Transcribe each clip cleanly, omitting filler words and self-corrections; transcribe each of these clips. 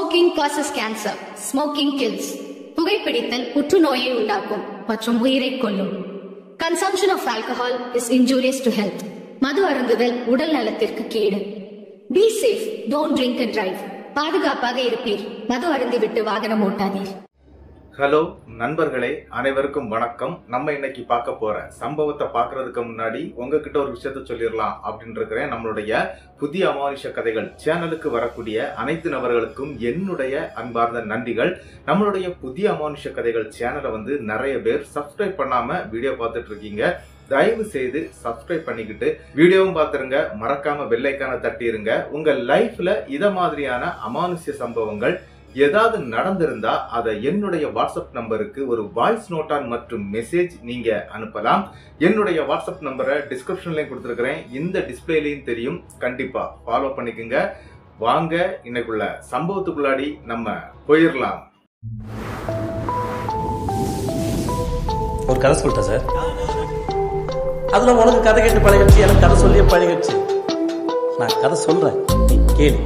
Smoking causes cancer. Smoking kills. புகைப்பிடித்தல் புற்றுநோயை உண்டாக்கும் மற்றும் உயிரை கொல்லும். Consumption of alcohol is injurious to health. மது அருந்துதல் உடல் நலத்திற்கு கேடு. Be safe. Don't drink and drive. பாதுகாப்பாக இருப்பீர். மது அருந்திவிட்டு வாகனம் ஓட்டாதீர். ஹலோ நண்பர்களே, அனைவருக்கும் வணக்கம். நம்ம இன்னைக்கு பார்க்க போற சம்பவத்தை பார்க்கறதுக்கு முன்னாடி உங்ககிட்ட ஒரு விஷயத்த சொல்லிடலாம் அப்படின்னு இருக்கிறேன். நம்மளுடைய புதிய அமானுஷ கதைகள் சேனலுக்கு வரக்கூடிய அனைத்து நபர்களுக்கும் என்னுடைய அன்பார்ந்த நன்றிகள். நம்மளுடைய புதிய அமானுஷ கதைகள் சேனலை நிறைய பேர் சப்ஸ்கிரைப் பண்ணாம வீடியோ பார்த்துட்டு இருக்கீங்க. தயவு செய்து சப்ஸ்கிரைப் பண்ணிக்கிட்டு வீடியோவும் பார்த்துருங்க. மறக்காம பெல் ஐகானை தட்டிருங்க. உங்க லைஃப்ல இத மாதிரியான அமானுஷ்ய சம்பவங்கள் ஏதாவது நடந்திருந்தா அதை என்னுடைய வாட்ஸ்அப் நம்பருக்கு ஒரு வாய்ஸ் நோட்டா மற்றும் மெசேஜ் நீங்க அனுப்பலாம். என்னுடைய வாட்ஸ்அப் நம்பரை டிஸ்கிரிப்ஷன்லயும் கொடுத்துருக்கிறேன், இந்த டிஸ்பிளேலையும் தெரியும். கண்டிப்பா ஃபாலோ பண்ணிக்கோங்க. வாங்க இன்னைக்குள்ள சம்பவத்துக்குள்ளாடி நம்ம போயிடலாம். ஒரு கதை சொல்லிட்டேன் சார். அதுல உனக்கு கதை கேட்டு பழகிடுச்சு, எனக்கு கதை சொல்லியே பழகிடுச்சு. நான் கதை சொல்றேன், நீ கேளு.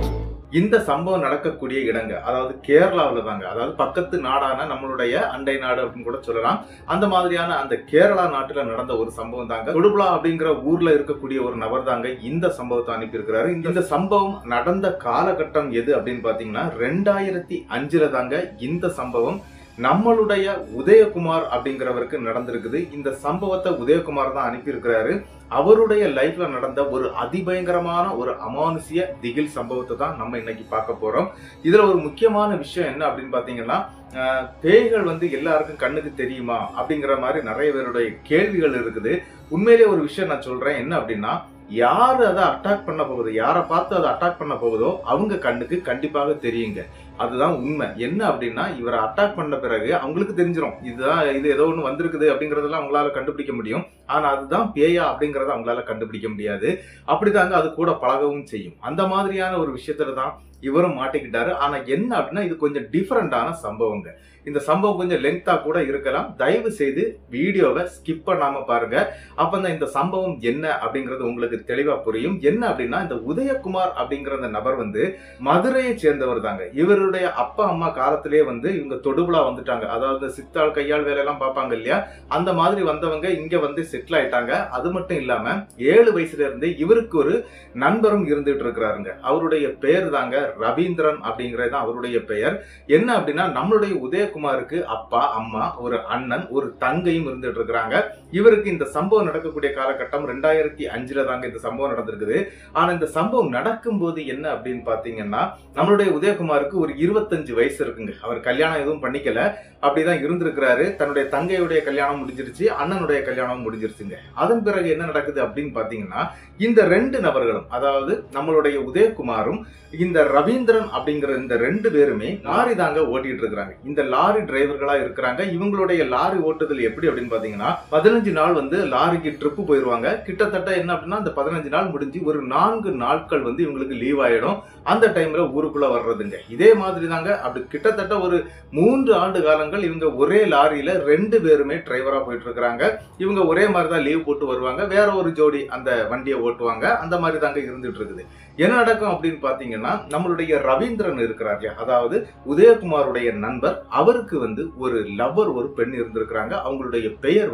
இந்த சம்பவம் நடக்கக்கூடிய இடங்க அதாவது கேரளாவில் தாங்க. அதாவது பக்கத்து நாடான நம்மளுடைய அண்டை நாடு அப்படின்னு கூட சொல்லலாம். அந்த மாதிரியான அந்த கேரளா நாட்டுல நடந்த ஒரு சம்பவம் தாங்க. தொடுபுழா அப்படிங்கிற ஊர்ல இருக்கக்கூடிய ஒரு நபர் தாங்க இந்த சம்பவத்தை அனுப்பியிருக்கிறாரு. இந்த சம்பவம் நடந்த காலகட்டம் எது அப்படின்னு பாத்தீங்கன்னா 2005 தாங்க இந்த சம்பவம் நம்மளுடைய உதயகுமார் அப்படிங்கிறவருக்கு நடந்திருக்குது. இந்த சம்பவத்தை உதயகுமார் தான் அனுப்பியிருக்கிறாரு. அவருடைய லைஃப்ல நடந்த ஒரு அதிபயங்கரமான ஒரு அமானுஷ்ய திகில் சம்பவத்தை தான் நம்ம இன்னைக்கு பார்க்க போறோம். இதுல ஒரு முக்கியமான விஷயம் என்ன அப்படின்னு பாத்தீங்கன்னா, பேய்கள் எல்லாருக்கும் கண்ணுக்கு தெரியுமா அப்படிங்கிற மாதிரி நிறைய பேருடைய கேள்விகள் இருக்குது. உண்மையிலேயே ஒரு விஷயம் நான் சொல்றேன், என்ன அப்படின்னா, யாரு அதை அட்டாக் பண்ண போகுது, யாரை பார்த்து அதை அட்டாக் பண்ண போகுதோ அவங்க கண்ணுக்கு கண்டிப்பாக தெரியுங்க. அதுதான் உண்மை. என்ன அப்படின்னா, இவரை அட்டாக் பண்ண பிறகு அவங்களுக்கு தெரிஞ்சிடும் இது ஏதோ ஒண்ணு வந்திருக்குது அப்படிங்கறதெல்லாம் அவங்களால கண்டுபிடிக்க முடியும். ஆனா அதுதான் பேயா அப்படிங்கறத அவங்களால கண்டுபிடிக்க முடியாது. அப்படிதாங்க அது கூட பழகவும் செய்யும். அந்த மாதிரியான ஒரு விஷயத்துல தான் இவரும் மாட்டிக்கிட்டாரு. ஆனா என்ன அப்படின்னா, இது கொஞ்சம் டிஃபரெண்டான சம்பவங்க. இந்த சம்பவம் கொஞ்சம் லென்த்தா கூட இருக்கலாம். தயவு செய்து வீடியோவை ஸ்கிப் பண்ணாம பாருங்க. அப்பதான் இந்த சம்பவம் என்ன அப்படிங்கிறது உங்களுக்கு தெளிவா புரியும். என்ன அப்படின்னா, இந்த உதயகுமார் அப்படிங்கிற அந்த நபர் மதுரையை சேர்ந்தவர் தாங்க. இவருடைய அப்பா அம்மா காலத்திலேயே இவங்க தொடுபுழா வந்துட்டாங்க. அதாவது சித்தாள் கையால் வேலையெல்லாம் பார்ப்பாங்க இல்லையா, அந்த மாதிரி வந்தவங்க இங்க செட்டில் ஆயிட்டாங்க. அது மட்டும் இல்லாம 7 வயசுல இருந்து இவருக்கு ஒரு நண்பரும் இருந்துட்டு இருக்கிறாருங்க. அவருடைய பெயர் தாங்க ரவீந்திரன் அப்படிங்கிறது அவருடைய பெயர். என்ன அப்படின்னா, நம்மளுடைய உதயகுமாருக்கு அப்பா அம்மா ஒரு அண்ணன் ஒரு தங்கையும் இருந்துட்டு இருக்கிறாங்க. இவருக்கு இந்த சம்பவம் நடக்கக்கூடிய காலகட்டம் 2005 தாங்க இந்த சம்பவம் நடந்திருக்குது. ஆனா இந்த சம்பவம் நடக்கும் போது என்ன அப்படின்னு பாத்தீங்கன்னா, நம்மளுடைய உதயகுமாருக்கு ஒரு 25 வயசு இருக்குங்க. அவர் கல்யாணம் எதுவும் பண்ணிக்கல, அப்படிதான் இருந்திருக்கிறாரு. தன்னுடைய தங்கையுடைய கல்யாணம் முடிஞ்சிருச்சு, அண்ணனுடைய கல்யாணம் முடிஞ்சிருச்சுங்க. அதன் பிறகு என்ன நடக்குது அப்படின்னு பாத்தீங்கன்னா, இந்த 2 நபர்களும், அதாவது நம்மளுடைய உதயகுமாரும் இந்த ரவீந்திரன் அப்படிங்கிற இந்த 2 பேருமே லாரி தாங்க ஓட்டிட்டு இருக்கிறாங்க. இந்த லாரி டிரைவர்களா இருக்கிறாங்க. இவங்களுடைய லாரி ஓட்டுதல் எப்படி அப்படின்னு பாத்தீங்கன்னா, 15 நாள் லாரிக்கு ட்ரிப்பு போயிருவாங்க. கிட்டத்தட்ட என்ன அப்படின்னா, அந்த 15 நாள் முடிஞ்சு ஒரு 4 நாட்கள் இவங்களுக்கு லீவ் ஆயிடும். அந்த டைம்ல ஊருக்குள்ள வர்றதுங்க. இதே மாதிரி தாங்க. அப்படி கிட்டத்தட்ட ஒரு 3 ஆண்டு காலங்கள் இவங்க ஒரே லாரியில 2 பேருமே டிரைவரா போயிட்டு இருக்கிறாங்க. இவங்க ஒரே மாதிரி தான் லீவ் போட்டு வருவாங்க. வேற ஒரு ஜோடி அந்த வண்டியை ஓட்டுவாங்க. அந்த மாதிரி தாங்க இருந்துட்டு இருக்குது. என்ன நடக்கும் அப்படின்னு பாத்தீங்கன்னா, நம்மளுடைய ரவீந்திரன் இருக்கிறார், அதாவது உதயகுமாருடைய நண்பர், அவருக்கு ஒரு லவர் ஒரு பெண் இருந்திருக்கிறாங்க. அவங்களுடைய பெயர்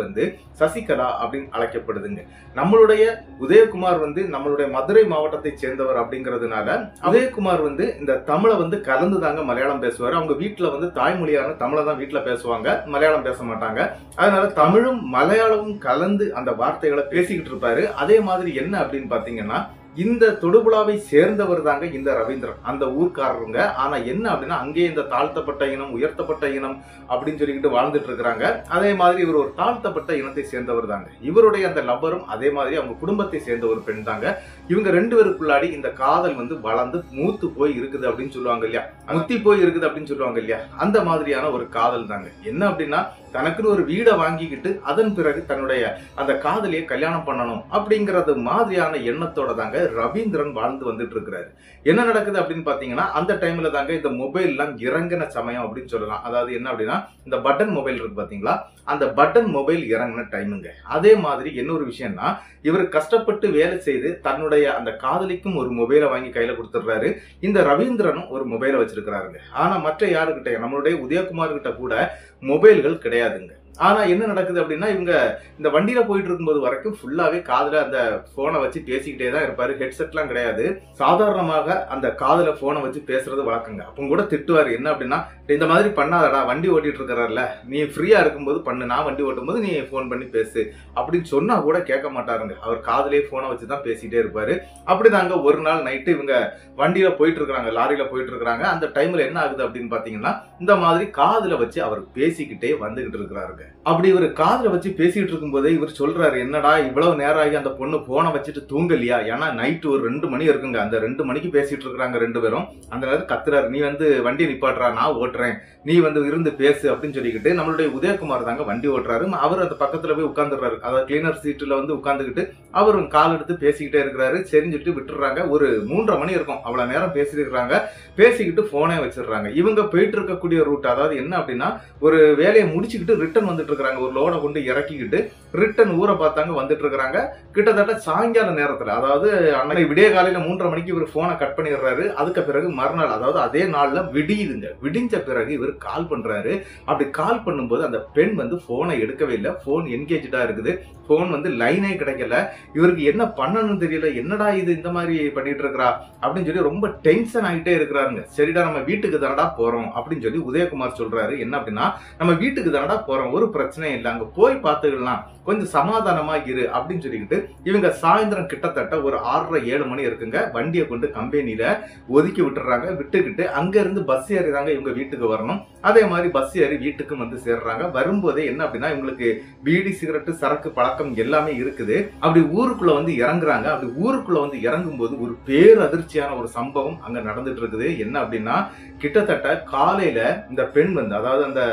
சசிகலா அப்படின்னு அழைக்கப்படுதுங்க. நம்மளுடைய உதயகுமார் நம்மளுடைய மதுரை மாவட்டத்தை சேர்ந்தவர் அப்படிங்கிறதுனால உதயகுமார் இந்த தமிழை கலந்து தாங்க மலையாளம் பேசுவார். அவங்க வீட்டுல தாய்மொழியான தமிழை தான் வீட்டுல பேசுவாங்க, மலையாளம் பேச மாட்டாங்க. அதனால தமிழும் மலையாளமும் கலந்து அந்த வார்த்தைகளை பேசிக்கிட்டு இருப்பாரு. அதே மாதிரி என்ன அப்படின்னு பாத்தீங்கன்னா, இந்த தொடுபுழாவை சேர்ந்தவர் தாங்க இந்த ரவீந்திரன், அந்த ஊர்க்காரருங்க. ஆனா என்ன அப்படின்னா, அங்கேயே இந்த தாழ்த்தப்பட்ட இனம் உயர்த்தப்பட்ட இனம் அப்படின்னு சொல்லிக்கிட்டு வாழ்ந்துட்டு இருக்கிறாங்க. அதே மாதிரி இவர் ஒரு தாழ்த்தப்பட்ட இனத்தை சேர்ந்தவர் தாங்க. இவருடைய அந்த லவ்வரும் அதே மாதிரி அவங்க குடும்பத்தை சேர்ந்த ஒரு பெண் தாங்க. இவங்க 2 பேருக்குள்ளாடி இந்த காதல் வளர்ந்து மூத்து போய் இருக்குது அப்படின்னு சொல்லுவாங்க இல்லையா, முத்தி போய் இருக்குது அப்படின்னு சொல்லுவாங்க இல்லையா, அந்த மாதிரியான ஒரு காதல் தாங்க. என்ன அப்படின்னா, தனக்குன்னு ஒரு வீடை வாங்கிக்கிட்டு அதன் பிறகு தன்னுடைய அந்த காதலியை கல்யாணம் பண்ணணும் அப்படிங்கறது மாதிரியான எண்ணத்தோட தாங்க ரவீந்திரன் வாழ்ந்து வந்துட்டு இருக்கிறாரு. என்ன நடக்குது அப்படின்னு பாத்தீங்கன்னா, அந்த டைம்ல தாங்க இந்த மொபைல் எல்லாம் இறங்கின சமயம் அப்படின்னு சொல்லலாம். அதாவது என்ன அப்படின்னா, இந்த பட்டன் மொபைல் இருக்கு பாத்தீங்களா, அந்த பட்டன் மொபைல் இறங்கின டைமுங்க. அதே மாதிரி இன்னொரு விஷயம்னா, இவர் கஷ்டப்பட்டு வேலை செய்து தன்னுடைய அந்த காதலிக்கும் ஒரு மொபைலை வாங்கி கையில கொடுத்துடுறாரு. இந்த ரவீந்திரனும் ஒரு மொபைலை வச்சிருக்கிறாருங்க. ஆனா மற்ற யாருக்கிட்ட, நம்மளுடைய உதயகுமார் கிட்ட கூட மொபைல்கள் கிடையாதுங்க. ஆனா என்ன நடக்குது அப்படின்னா, இவங்க இந்த வண்டியில போயிட்டு இருக்கும்போது வரைக்கும் ஃபுல்லாவே காதுல அந்த போனை வச்சு பேசிக்கிட்டே தான் இருப்பாரு. ஹெட்செட் எல்லாம் கிடையாது. சாதாரணமாக அந்த காதுல போனை வச்சு பேசுறது வழக்கங்க. அப்ப கூட திட்டுவாரு. என்ன அப்படின்னா, இந்த மாதிரி பண்ணாதடா, வண்டி ஓட்டிட்டு இருக்கிறாருல, நீ ஃப்ரீயா இருக்கும்போது பண்ணு, நான் வண்டி ஓட்டும் போது நீ போன் பண்ணி பேசு அப்படின்னு சொன்னா கூட கேட்க மாட்டாருங்க. அவர் காதுலயே போனை வச்சுதான் பேசிட்டே இருப்பாரு. அப்படிதாங்க ஒரு நாள் நைட்டு இவங்க வண்டியில போயிட்டு இருக்காங்க, லாரியில போயிட்டு இருக்காங்க. அந்த டைம்ல என்ன ஆகுது அப்படின்னு பாத்தீங்கன்னா, இந்த மாதிரி காதுல வச்சு அவர் பேசிக்கிட்டே வந்துகிட்டு இருக்கிறாருங்க. அப்படி இவர் காதுல வச்சு பேசிட்டு இருக்கும் போதே இவர் சொல்றாரு, என்னடா இவ்வளவு நேரம் ஆகி அந்த பொண்ணு போனை வச்சுட்டு தூங்கலையா? ஏன்னா நைட்டு ஒரு 2 மணி இருக்குங்க. அந்த 2 மணிக்கு பேசிட்டு இருக்காங்க 2 பேரும். அந்த நேரத்தில் கத்துறாரு, நீ வந்து வண்டி நிப்பாட்டுறா, நான் ஓட்டுறேன், நீ வந்து இருந்து பேசு அப்படின்னு சொல்லிக்கிட்டு நம்மளுடைய உதயகுமார் தாங்க வண்டி ஓட்டுறாரு. அவர் அந்த பக்கத்துல போய் உட்கார்ந்துடுறாரு. அதாவது கிளீனர் சீட்டுல வந்து உட்கார்ந்துக்கிட்டு அவரும் கால் எடுத்து பேசிக்கிட்டே இருக்கிறாரு. சரிஞ்சுட்டு விட்டுறாங்க. ஒரு 3:30 மணி இருக்கும். அவ்வளவு நேரம் பேசிருக்கிறாங்க. பேசிக்கிட்டு போனே வச்சிடுறாங்க. இவங்க போயிட்டு இருக்கக்கூடிய ரூட், அதாவது என்ன அப்படின்னா, ஒரு வேலையை முடிச்சுக்கிட்டு ரிட்டர்ன் வந்துட்டு இருக்காங்க. ஒரு லோட கொண்டு இறக்கிக்கிட்டு ரிட்டர்ன் ஊரை பார்த்தாங்க வந்துட்டு இருக்காங்க. கிட்டத்தட்ட சாயங்கால நேரத்துல, அதாவது அன்னைக்கு விடிய காலையில 3:30 மணிக்கு இவர் போனை கட் பண்ணிடுறாரு. அதுக்கு பிறகு மறுநாள், அதாவது அதே நாள்ல விடியுதுங்க. விடிஞ்ச பிறகு இவர் கால் பண்றாரு. அப்படி கால் பண்ணும்போது அந்த பெண் வந்து போனை எடுக்கவே இல்லை. போன் என்கேஜா இருக்குது. போன் வந்து லைனே கிடைக்கல. இவருக்கு என்ன பண்ணணும்னு தெரியல. என்னடா இது இந்த மாதிரி பண்ணிட்டு இருக்கிறா அப்படின்னு சொல்லி ரொம்ப டென்ஷன் ஆகிட்டே இருக்கிறாருங்க. சரிடா, நம்ம வீட்டுக்கு தானடா போறோம் அப்படின்னு சொல்லி உதயகுமார் சொல்றாரு. என்ன அப்படின்னா, நம்ம வீட்டுக்கு தானடா போறோம், ஒரு பிரச்சனை இல்லை, அங்க போய் பார்த்துக்கலாம், கொஞ்சம் சமாதானமா இரு அப்படின்னு சொல்லிக்கிட்டு இவங்க சாயந்தரம் கிட்டத்தட்ட ஒரு 6:30-7 மணி இருக்குங்க. வண்டியை கொண்டு கம்பெனியில ஒதுக்கி விட்டுறாங்க. விட்டுக்கிட்டு அங்க இருந்து பஸ் ஏறிதாங்க இவங்க வீட்டுக்கு வரணும். அதே மாதிரி பஸ் ஏறி வீட்டுக்கு வந்து சேர்றாங்க. வரும்போதே என்ன அப்படின்னா, இவங்களுக்கு பீடி, சிகரெட்டு, சரக்கு பழக்கம் எல்லாமே இருக்குது. அப்படி ஊருக்குள்ள வந்து இறங்குறாங்க. அப்படி ஊருக்குள்ள வந்து இறங்கும் போது ஒரு பேரதிர்ச்சியான ஒரு சம்பவம் அங்க நடந்துட்டு இருக்குது. என்ன அப்படின்னா, கிட்டத்தட்ட காலையில இந்த பெண் வந்து, அதாவது அந்த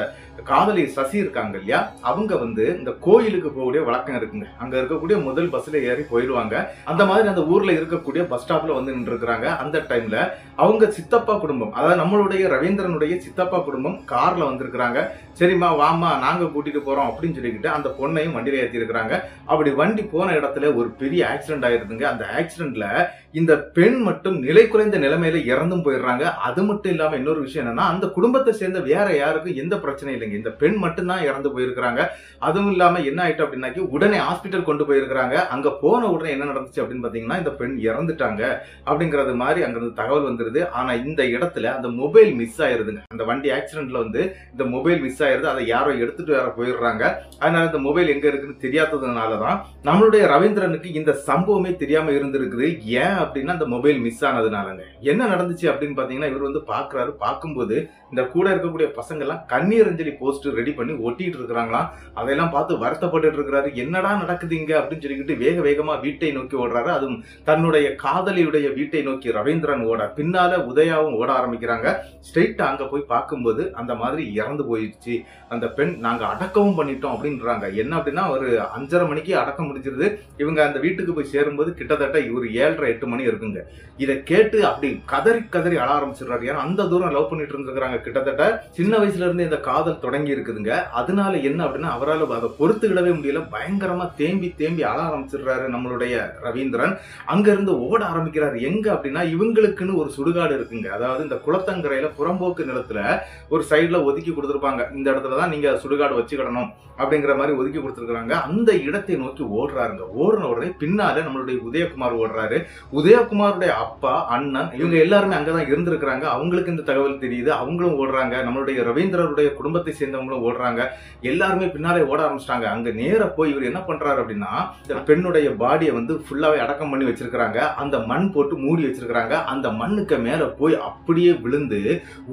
காதலி சசி இருக்காங்க இல்லையா, அவங்க வந்து இந்த கோயிலுக்கு போகக்கூடிய வழக்கம் இருக்குங்க. அங்க இருக்கக்கூடிய முதல் பஸ்ல ஏறி போயிடுவாங்க. அந்த மாதிரி அந்த ஊர்ல இருக்கக்கூடிய பஸ் ஸ்டாப்ல வந்து நின்று இருக்கிறாங்க. அந்த டைம்ல அவங்க சித்தப்பா குடும்பம், அதாவது நம்மளுடைய ரவீந்திரனுடைய சித்தப்பா குடும்பம் கார்ல வந்திருக்கிறாங்க. சரிம்மா வாமா, நாங்க கூட்டிட்டு போறோம் அப்படின்னு சொல்லிக்கிட்டு அந்த பொண்ணையும் வண்டியில ஏற்றி இருக்கிறாங்க. அப்படி வண்டி போன இடத்துல ஒரு பெரிய ஆக்சிடென்ட் ஆயிருதுங்க. அந்த ஆக்சிடென்ட்ல இந்த பெண் மட்டும் நிலை குறைந்த நிலைமையில இறந்தும் போயிடுறாங்க. அது மட்டும் இல்லாம இன்னொரு விஷயம் என்னன்னா, அந்த குடும்பத்தை சேர்ந்த வேற யாருக்கும் எந்த பிரச்சனையும் இல்லைங்க. இந்த பெண் மட்டும் தான் இறந்து போயிருக்கிறாங்க. அதுவும் இல்லாம என்ன ஆயிட்டு அப்படின்னாக்கி, உடனே ஹாஸ்பிட்டல் கொண்டு போயிருக்கிறாங்க. அங்க போன உடனே என்ன நடந்துச்சு அப்படின்னு பாத்தீங்கன்னா, இந்த பெண் இறந்துட்டாங்க அப்படிங்கறது மாதிரி அங்க இருந்து தகவல் வந்துருது. ஆனா இந்த இடத்துல அந்த மொபைல் மிஸ் ஆயிருதுங்க. அந்த வண்டி ஆக்சிடென்ட்ல வந்து இந்த மொபைல் மிஸ் ஆயிருது. அதை யாரோ எடுத்துட்டு வேற போயிடுறாங்க. அதனால இந்த மொபைல் எங்க இருக்குன்னு தெரியாததுனாலதான் நம்மளுடைய ரவீந்திரனுக்கு இந்த சம்பவமே தெரியாம இருந்திருக்குது. ஏன் அப்படின்னா, அந்த மொபைல் மிஸ் ஆனதுனாலங்க. என்ன நடந்துச்சு அப்படின்னு பாத்தீங்கன்னா, இவர் வந்து பாக்குறாரு. பார்க்கும்போது இந்த கூட இருக்கக்கூடிய பசங்க எல்லாம் கண்ணீர் அஞ்சலி போஸ்ட் ரெடி பண்ணி ஒட்டிட்டு இருக்கிறாங்களாம். அதெல்லாம் பார்த்து வருத்தப்பட்டு இருக்கிறாரு. என்னடா நடக்குது இங்க அப்படின்னு சொல்லிக்கிட்டு வேக வேகமா வீட்டை நோக்கி ஓடுறாரு. அதுவும் தன்னுடைய காதலியுடைய வீட்டை நோக்கி ரவீந்திரன் ஓட, பின்னால உதயாவும் ஓட ஆரம்பிக்கிறாங்க. ஸ்ட்ரெயிட்டா அங்க போய் பார்க்கும்போது அந்த மாதிரி இறந்து போயிடுச்சு அந்த பெண். நாங்க அடக்கவும் பண்ணிட்டோம் அப்படின்றாங்க. என்ன அப்படின்னா, ஒரு 5:30 மணிக்கு அடக்கம் முடிஞ்சிருது. இவங்க அந்த வீட்டுக்கு போய் சேரும்போது கிட்டத்தட்ட ஒரு 7:30-8 மணி இருக்குங்க. இதை கேட்டு அப்படி கதறி கதறி அழ ஆரம்பிச்சிடுறாரு. ஏன்னா அந்த தூரம் லவ் பண்ணிட்டு இருந்திருக்காங்க. கிட்டத்தட்ட சின்ன வயசுல இருந்து இந்த காதல் தொடங்கி இருக்குதுங்க. அதனால என்ன அப்படின்னா, அவரால் அதை பொறுத்துக்கிடவே முடியல. பயங்கரமா தேம்பி தேம்பி அழ ஆரம்பிச்சிடுறாரு நம்மளுடைய ரவீந்திரன். அங்க இருந்து ஓட ஆரம்பிக்கிறாரு. எங்க அப்படின்னா, இவங்களுக்குன்னு ஒரு சுடுகாடு இருக்குங்க. அதாவது இந்த குளத்தங்கரையில புறம்போக்கு நிலத்துல ஒரு சைட்ல ஒதுக்கி கொடுத்துருப்பாங்க. இந்த இடத்துலதான் நீங்க சுடுகாடு வச்சுக்கிடணும் அப்படிங்கிற மாதிரி ஒதுக்கி கொடுத்துருக்காங்க. அந்த இடத்தை நோக்கி ஓடுறாருங்க. ஓடுன உடனே பின்னால நம்மளுடைய உதயகுமார் ஓடுறாரு. உதயகுமாருடைய அப்பா, அண்ணன், இவங்க எல்லாருமே அங்கதான் இருந்திருக்கிறாங்க. அவங்களுக்கு இந்த தகவல் தெரியுது. அவங்களும் ஓடுறாங்க. நம்மளுடைய ரவீந்திரனுடைய குடும்பத்தை சேர்ந்தவங்களும் ஓடுறாங்க. எல்லாருமே பின்னாலே ஓட ஆரம்பிச்சிட்டாங்க. அங்க நேர போய் இவர் என்ன பண்றாரு அப்படின்னா, இந்த பெண்ணுடைய பாடியை வந்து ஃபுல்லாவே அடக்கம் பண்ணி வச்சிருக்காங்க. அந்த மண் போட்டு மூடி வச்சிருக்காங்க. அந்த மண்ணுக்கு மேல போய் அப்படியே விழுந்து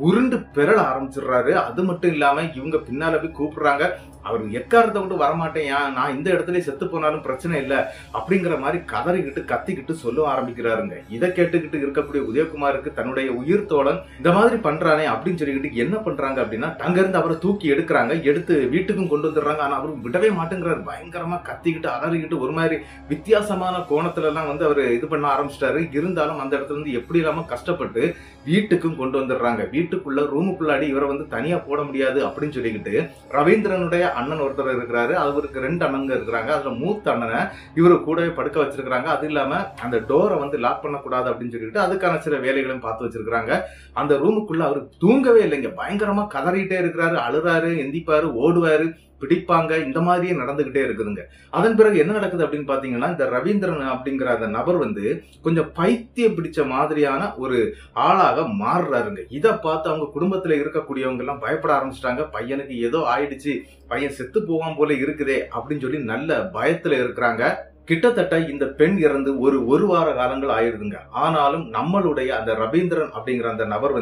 உருண்டு பெறல ஆரம்பிச்சிடுறாரு. அது மட்டும் இல்லாம இவங்க பின்னால போய் கூப்பிடுறாங்க. அவர் எக்காரத்தை விட்டு வரமாட்டேன், நான் இந்த இடத்துல செத்து போனாலும் பிரச்சனை இல்லை அப்படிங்கிற மாதிரி கதறிக்கிட்டு கத்திக்கிட்டு சொல்ல ஆரம்பிக்கிறார். ஆரம்பிக்கிறாருங்க. இதை கேட்டுக்கிட்டு இருக்கக்கூடிய உதயகுமாருக்கு தன்னுடைய உயிர் தோழன் இந்த மாதிரி பண்றானே அப்படின்னு சொல்லிக்கிட்டு என்ன பண்றாங்க அப்படின்னா, அங்க இருந்து அவரை தூக்கி எடுக்கிறாங்க. எடுத்து வீட்டுக்கும் கொண்டு வந்துடுறாங்க. ஆனா அவரு விடவே மாட்டேங்கிறாரு. பயங்கரமா கத்திக்கிட்டு அலறிக்கிட்டு ஒரு மாதிரி வித்தியாசமான கோணத்துல எல்லாம் அவரு இது பண்ண ஆரம்பிச்சிட்டாரு. இருந்தாலும் அந்த இடத்துல இருந்து எப்படி இல்லாம கஷ்டப்பட்டு வீட்டுக்கும் கொண்டு வந்துடுறாங்க. வீட்டுக்குள்ள ரூமுக்குள்ளாடி இவரை தனியா போட முடியாது அப்படின்னு சொல்லிக்கிட்டு ரவீந்திரனுடைய அண்ணன் ஒருத்தர் இருக்கிறாரு. அவருக்கு 2 அண்ணங்க இருக்கிறாங்க. அதுல மூத்த அண்ணனை இவரு கூடவே படுக்க வச்சிருக்காங்க. அது இல்லாம அந்த டோரை லாக் பண்ணக்கூடாது அப்படின்னு சொல்லிட்டு அதுக்கான சில வேலைகளையும் பார்த்து வச்சிருக்காங்க. அந்த ரூமுக்குள்ள அவரு தூங்கவே இல்லைங்க. பயங்கரமா கதறிட்டே இருக்கிறாரு, அழுறாரு, எந்திப்பாரு, ஓடுவாரு, பிடிப்பாங்க. இந்த மாதிரியே நடந்துகிட்டே இருக்குதுங்க. அதன் பிறகு என்ன நடக்குது அப்படின்னு பாத்தீங்கன்னா, இந்த ரவீந்திரன் அப்படிங்கிற அந்த நபர் கொஞ்சம் பைத்தியம் பிடிச்ச மாதிரியான ஒரு ஆளாக மாறுறாருங்க. இதை பார்த்து அவங்க குடும்பத்துல இருக்கக்கூடியவங்க எல்லாம் பயப்பட ஆரம்பிச்சிட்டாங்க. பையனுக்கு ஏதோ ஆயிடுச்சு, பையன் செத்து போவான் போல இருக்குதே அப்படின்னு சொல்லி நல்ல பயத்துல இருக்கிறாங்க. கிட்டத்தட்ட இந்த பெண் இறந்து ஒரு வார காலங்கள் ஆயிருதுங்க. ஆனாலும் நம்மளுடைய அந்த ரவீந்திரன் அப்படிங்கிற அந்த நபர்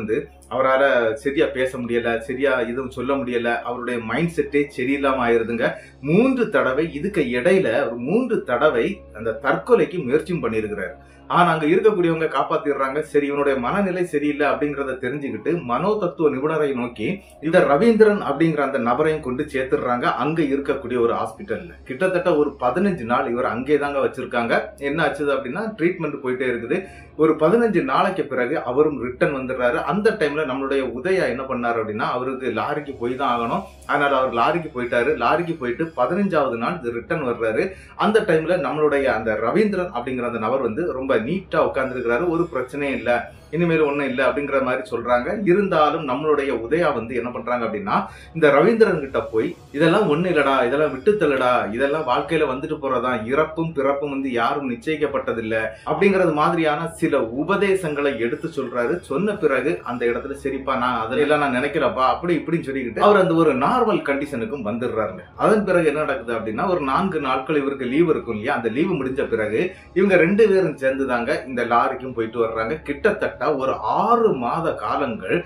அவரால் சரியா பேச முடியல, சரியா எதுவும் சொல்ல முடியல. அவருடைய மைண்ட் செட்டே சரியில்லாம ஆயிருதுங்க. 3 தடவை இதுக்கு இடையில 3 தடவை அந்த தற்கொலைக்கு முயற்சியும் பண்ணியிருக்கிறாரு. ஆனா அங்க இருக்கக்கூடியவங்க காப்பாத்திடுறாங்க. சரி, இவனுடைய மனநிலை சரியில்லை அப்படிங்கறத தெரிஞ்சுக்கிட்டு மனோ தத்துவ நிபுணரை நோக்கி இந்த ரவீந்திரன் அப்படிங்கிற அந்த நபரையும் கொண்டு சேர்த்துடுறாங்க அங்க இருக்கக்கூடிய ஒரு ஹாஸ்பிட்டல்ல. கிட்டத்தட்ட ஒரு 15 நாள் இவர் அங்கே தாங்க வச்சிருக்காங்க. என்ன ஆச்சுது அப்படின்னா, ட்ரீட்மெண்ட் போயிட்டே இருக்குது. ஒரு 15 நாளைக்கு பிறகு அவரும் ரிட்டர்ன் வந்துடுறாரு. அந்த டைம்ல நம்மளுடைய உதயா என்ன பண்ணாரு அப்படின்னா, அவருக்கு லாரிக்கு போய் தான் ஆகணும். அதனால அவர் லாரிக்கு போயிட்டாரு. லாரிக்கு போயிட்டு 15வது நாள் ரிட்டர்ன் வர்றாரு. அந்த டைம்ல நம்மளுடைய அந்த ரவீந்திரன் அப்படிங்கிற அந்த நபர் ரொம்ப நீட்டா உட்கார்ந்து இருக்கிறாரு. ஒரு பிரச்சனையும் இல்ல, இனிமேல் ஒண்ணும் இல்லை அப்படிங்கிற மாதிரி சொல்றாங்க. இருந்தாலும் நம்மளுடைய உதயா என்ன பண்றாங்க அப்படின்னா, இந்த ரவீந்திரன் கிட்ட போய் இதெல்லாம் ஒண்ணு இல்லடா, இதெல்லாம் விட்டு தள்ளுடா, இதெல்லாம் வாழ்க்கையில வந்துட்டு போறதா, இறப்பும் பிறப்பும் யாரும் நிச்சயிக்கப்பட்டதில்லை அப்படிங்கறது மாதிரியான சில உபதேசங்களை எடுத்து சொல்றாரு. சொன்ன பிறகு அந்த இடத்துல சரிப்பா, நான் அதெல்லாம் நான் நினைக்கிறப்பா அப்படி இப்படின்னு சொல்லிக்கிட்டு அவர் அந்த ஒரு நார்மல் கண்டிஷனுக்கும் வந்துடுறாருங்க. அதன் பிறகு என்ன நடக்குது அப்படின்னா, ஒரு 4 நாட்கள் இவருக்கு லீவ் இருக்கும் இல்லையா, அந்த லீவு முடிஞ்ச பிறகு இவங்க 2 பேரும் சேர்ந்துதாங்க இந்த லாரிக்கும் போயிட்டு வர்றாங்க. கிட்டத்தட்ட ஒரு 6 மாத காலங்கள்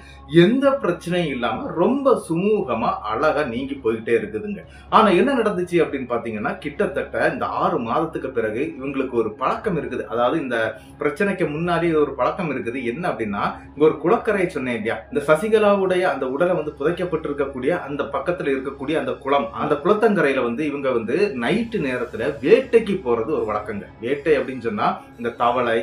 எந்த பிரச்சனையும் இல்லாம ரொம்ப சுமூகமா அழகா நீங்கி போயிட்டே இருக்குதுங்க. ஆனா என்ன நடந்துச்சு அப்படின்னு பாத்தீங்கன்னா, கிட்டத்தட்ட இந்த 6 மாதத்துக்கு பிறகு இவங்களுக்கு ஒரு பழக்கம் இருக்குது. அதாவது இந்த பிரச்சனைக்கு முன்னாடி ஒரு பழக்கம் இருக்குது. என்ன அப்படின்னா, இங்க ஒரு குளக்கரை சொன்னேன் இல்லையா, இந்த சசிகலாவுடைய அந்த உடலை புதைக்கப்பட்டிருக்கக்கூடிய அந்த பக்கத்துல இருக்கக்கூடிய அந்த குளம், அந்த குளத்தங்கரையில இவங்க நைட்டு நேரத்துல வேட்டைக்கு போறது ஒரு வழக்கங்க. வேட்டை அப்படின்னு சொன்னா இந்த தவளை,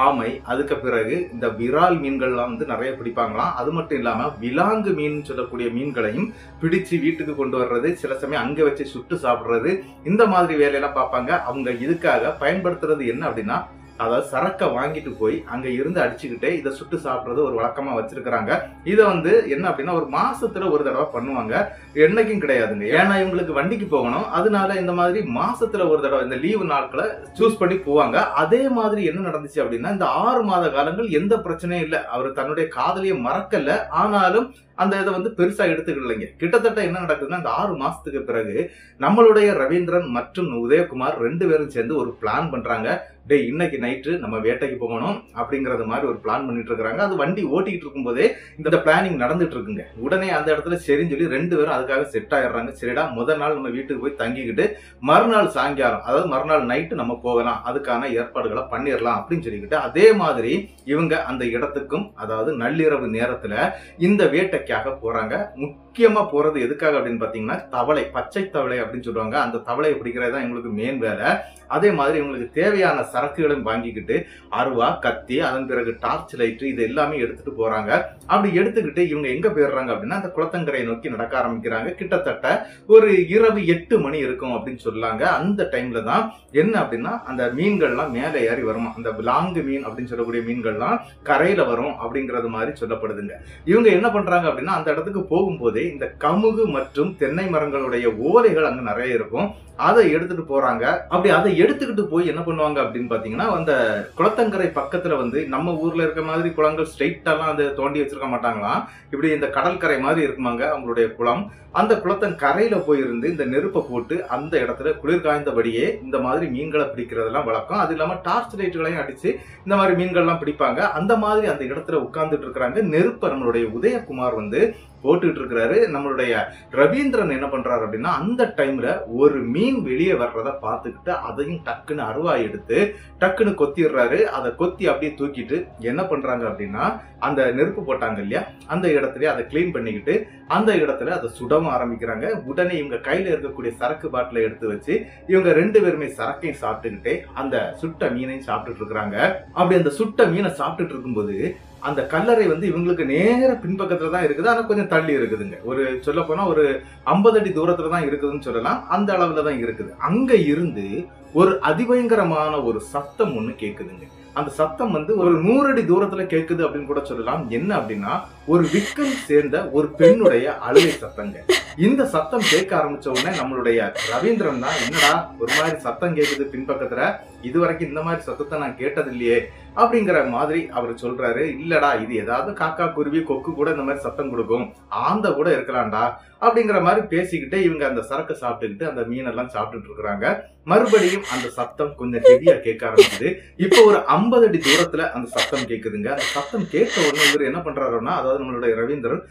ஆமை, அதுக்கு பிறகு இந்த விரால் மீன்கள்லாம் நிறைய பிடிப்பாங்களாம். அது மட்டும் இல்லாம விலாங்கு மீன் சொல்லக்கூடிய மீன்களையும் பிடிச்சு வீட்டுக்கு கொண்டு வர்றது, சில சமயம் அங்க வச்சு சுட்டு சாப்பிடுறது, இந்த மாதிரி வேலையெல்லாம் பார்ப்பாங்க. அவங்க இதுக்காக பயன்படுத்துறது என்ன அப்படின்னா, அதாவது சரக்க வாங்கிட்டு போய் அங்க இருந்து அடிச்சுக்கிட்டே இதை சுட்டு சாப்பிடுறது ஒரு வழக்கமா வச்சிருக்கிறாங்க. இதை என்ன அப்படின்னா ஒரு மாசத்துல ஒரு தடவை பண்ணுவாங்க, என்னைக்கும் கிடையாதுங்க. ஏன்னா இவங்களுக்கு வண்டிக்கு போகணும். அதனால இந்த மாதிரி மாசத்துல ஒரு தடவை இந்த லீவு நாட்களை சூஸ் பண்ணி போவாங்க. அதே மாதிரி என்ன நடந்துச்சு அப்படின்னா, இந்த 6 மாத காலங்கள் எந்த பிரச்சனையும் இல்லை. அவர் தன்னுடைய காதலியை மறக்கல, ஆனாலும் அந்த இதை பெருசா எடுத்துக்கலைங்க. கிட்டத்தட்ட என்ன நடக்குதுன்னா, இந்த 6 மாசத்துக்கு பிறகு நம்மளுடைய ரவீந்திரன் மற்றும் உதயகுமார் 2 பேரும் சேர்ந்து ஒரு பிளான் பண்றாங்க. டே, இன்னைக்கு நைட்டு நம்ம வேட்டைக்கு போகணும் அப்படிங்கறது மாதிரி ஒரு பிளான் பண்ணிட்டு இருக்காங்க. அது வண்டி ஓட்டிட்டு இருக்கும் போதே இந்த பிளானிங் நடந்துட்டு இருக்குங்க. உடனே அந்த இடத்துல சரின்னு சொல்லி 2 பேரும் அதுக்காக செட் ஆயிடுறாங்க. சரிடா, முதல் நாள் நம்ம வீட்டுக்கு போய் தங்கிக்கிட்டு மறுநாள் சாயங்காலம், அதாவது மறுநாள் நைட்டு நம்ம போகலாம், அதுக்கான ஏற்பாடுகளை பண்ணிடலாம் அப்படின்னு சொல்லிக்கிட்டு அதே மாதிரி இவங்க அந்த இடத்துக்கும், அதாவது நள்ளிரவு நேரத்துல இந்த வேட்டைக்காக போறாங்க. முக்கியமா போறது எதுக்காக அப்படின்னு பாத்தீங்கன்னா, தவளை, பச்சை தவளை அப்படின்னு சொல்லுவாங்க. அந்த தவளையை பிடிக்கிறதா எங்களுக்கு மெயின் வேலை. அதே மாதிரி இவங்களுக்கு தேவையான சரக்குகளையும் வாங்கிக்கிட்டு அருவா, கத்தி, அதன் பிறகு டார்ச் லைட், இது எல்லாமே எடுத்துட்டு போறாங்க. அப்படி எடுத்துக்கிட்டு இவங்க எங்க போயிடுறாங்க அப்படின்னா, அந்த குளத்தங்கரையை நோக்கி நடக்க ஆரம்பிக்கிறாங்க. கிட்டத்தட்ட ஒரு இரவு 8 மணி இருக்கும் அப்படின்னு சொல்லாங்க. அந்த டைம்ல தான் என்ன அப்படின்னா, அந்த மீன்கள்லாம் மேலே ஏறி வருமா, அந்த விலாங்கு மீன் அப்படின்னு சொல்லக்கூடிய மீன்கள்லாம் கரையில வரும் அப்படிங்கறது மாதிரி சொல்லப்படுதுங்க. இவங்க என்ன பண்றாங்க அப்படின்னா, அந்த இடத்துக்கு போகும்போதே இந்த கமுகு மற்றும் தென்னை மரங்களுடைய ஓலைகள் அங்க நிறைய இருக்கும். அதை எடுத்துட்டு போறாங்க. அப்படி அதை எடுத்துக்கிட்டு போய் என்ன பண்ணுவாங்க அப்படின்னு பாத்தீங்கன்னா, அந்த குளத்தங்கரை பக்கத்துல நம்ம ஊர்ல இருக்க மாதிரி குளங்கள் ஸ்ட்ரெயிட்டாலாம் அதை தோண்டி வச்சிருக்க மாட்டாங்களாம். இப்படி இந்த கடற்கரை மாதிரி இருக்குமாங்க அவங்களுடைய குளம். அந்த குளத்தன் கரையில போயிருந்து இந்த நெருப்பை போட்டு அந்த இடத்துல குளிர் காய்ந்தபடியே இந்த மாதிரி மீன்களை பிடிக்கிறதெல்லாம் வழக்கம். அது இல்லாம டார்ச் லைட்டுகளையும் அடிச்சு இந்த மாதிரி மீன்கள்லாம் பிடிப்பாங்க. அந்த மாதிரி அந்த இடத்துல உட்கார்ந்துட்டு இருக்கிறாங்க. நெருப்பை நம்மளுடைய உதயகுமார் வந்து போட்டுட்டு இருக்கிறாரு. நம்மளுடைய ரவீந்திரன் என்ன பண்றாரு அப்படின்னா அந்த டைம்ல ஒரு மீன் வெளியே வர்றத பார்த்துக்கிட்டு அதையும் டக்குன்னு அருவாய் எடுத்து டக்குன்னு கொத்திடுறாரு. அதை கொத்தி அப்படியே தூக்கிட்டு என்ன பண்றாங்க அப்படின்னா அந்த நெருப்பு போட்டாங்க இல்லையா அந்த இடத்துல அதை கிளீன் பண்ணிக்கிட்டு அந்த இடத்துல அதை சுடவும் ஆரம்பிக்கிறாங்க. உடனே இவங்க கையில இருக்கக்கூடிய சரக்கு பாட்டில எடுத்து வச்சு இவங்க 2 பேருமே சரக்கையும் சாப்பிட்டுக்கிட்டே அந்த சுட்ட மீனையும் சாப்பிட்டுட்டு இருக்கிறாங்க. அப்படி அந்த சுட்ட மீனை சாப்பிட்டுட்டு இருக்கும்போது அந்த கல்லறை வந்து இவங்களுக்கு நேர பின்பக்கத்துல தான் இருக்குது. ஆனா கொஞ்சம் தள்ளி இருக்குதுங்க. ஒரு சொல்ல போனா ஒரு 50 அடி தூரத்துல தான் இருக்குதுன்னு சொல்லலாம். அந்த அளவுல தான் இருக்குது. அங்க இருந்து ஒரு அதிபயங்கரமான ஒரு சத்தம் ஒண்ணு கேக்குதுங்க. அந்த சத்தம் வந்து ஒரு 100 அடி தூரத்துல கேக்குது அப்படின்னு கூட சொல்லலாம். என்ன அப்படின்னா ஒரு விக்கல் சேர்ந்த ஒரு பெண்ணுடைய அழுகை சத்தங்க. இந்த சத்தம் கேட்க ஆரம்பிச்ச உடனே நம்மளுடைய ரவீந்திரன் தான் என்னடா ஒரு மாதிரி சத்தம் கேக்குது பின்பக்கத்துல, இதுவரைக்கும் இந்த மாதிரி சத்தத்தை நான் கேட்டது இல்லையே அப்படிங்கிற மாதிரி அவர் சொல்றாரு. இல்லடா இது ஏதாவது காக்கா குருவி கொக்கு கூட இந்த மாதிரி சத்தம் கொடுக்கும், ஆந்த கூட இருக்கலாம்டா அப்படிங்கிற மாதிரி பேசிக்கிட்டே இவங்க அந்த சரக்கு சாப்பிட்டுக்கிட்டு அந்த மீனெல்லாம் சாப்பிட்டுட்டு இருக்கிறாங்க. மறுபடியும் அந்த சத்தம் கொஞ்சம் ஹெவியா கேட்க ஆரம்பிக்குது. இப்போ ஒரு 50 அடி தூரத்துல அந்த சத்தம் கேக்குதுங்க. அந்த சத்தம் கேட்ட உடனே இவர் என்ன பண்றாருன்னா அதாவது நம்மளுடைய ரவீந்திரன்